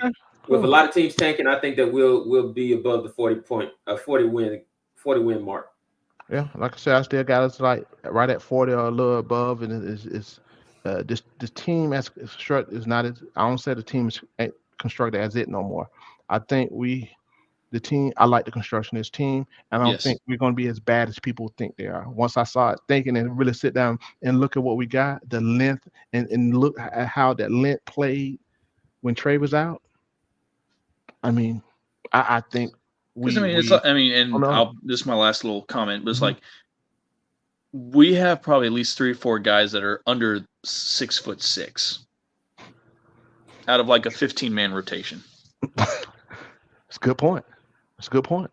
with a lot of teams tanking, I think that we'll be above the 40 win mark. Yeah, like I said, I still got us like right at 40 or a little above, and this team as constructed is not as, I don't say the team is constructed as it no more. I think we the team. I like the construction of this team, and I don't Yes. think we're going to be as bad as people think they are. Once I saw it thinking and really sit down and look at what we got, the length, and look at how that length played when Trae was out. I mean, I think Because we. I mean, it's we like, I mean, and oh, no. this is my last little comment, but it's Mhm. like we have probably at least 3 or 4 guys that are under 6'6" out of like a 15-man rotation. It's a good point. It's a good point.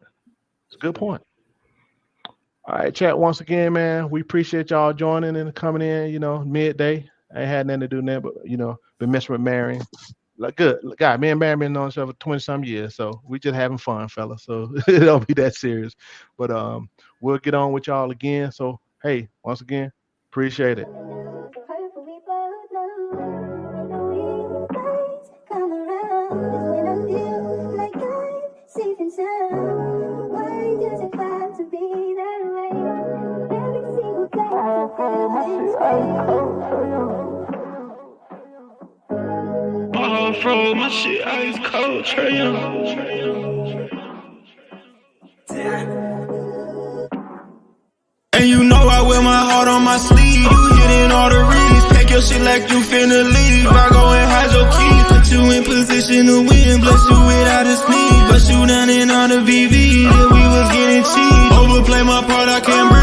It's a good point. All right, chat. Once again, man, we appreciate y'all joining and coming in. You know, midday. I ain't had nothing to do now, but been messing with Marion. Like good guy, me and Marion been knowing each other for 20-some years, so we just having fun, fella. So it don't be that serious. But we'll get on with y'all again. So hey, once again, appreciate it. Hopefully both know the days come around is when I feel like I'm safe and sound. Why does it have to be that way? Every single day I feel this way. Fro, my shit ice cold, Trae Young. And you know I wear my heart on my sleeve. You hitting all the reads, pack your shit like you finna leave. I go and hide your keys, put you in position to win. Bless you without a sneeze, bust you down in all the VVs. Yeah, we was getting cheese. Overplay my part, I can't breathe.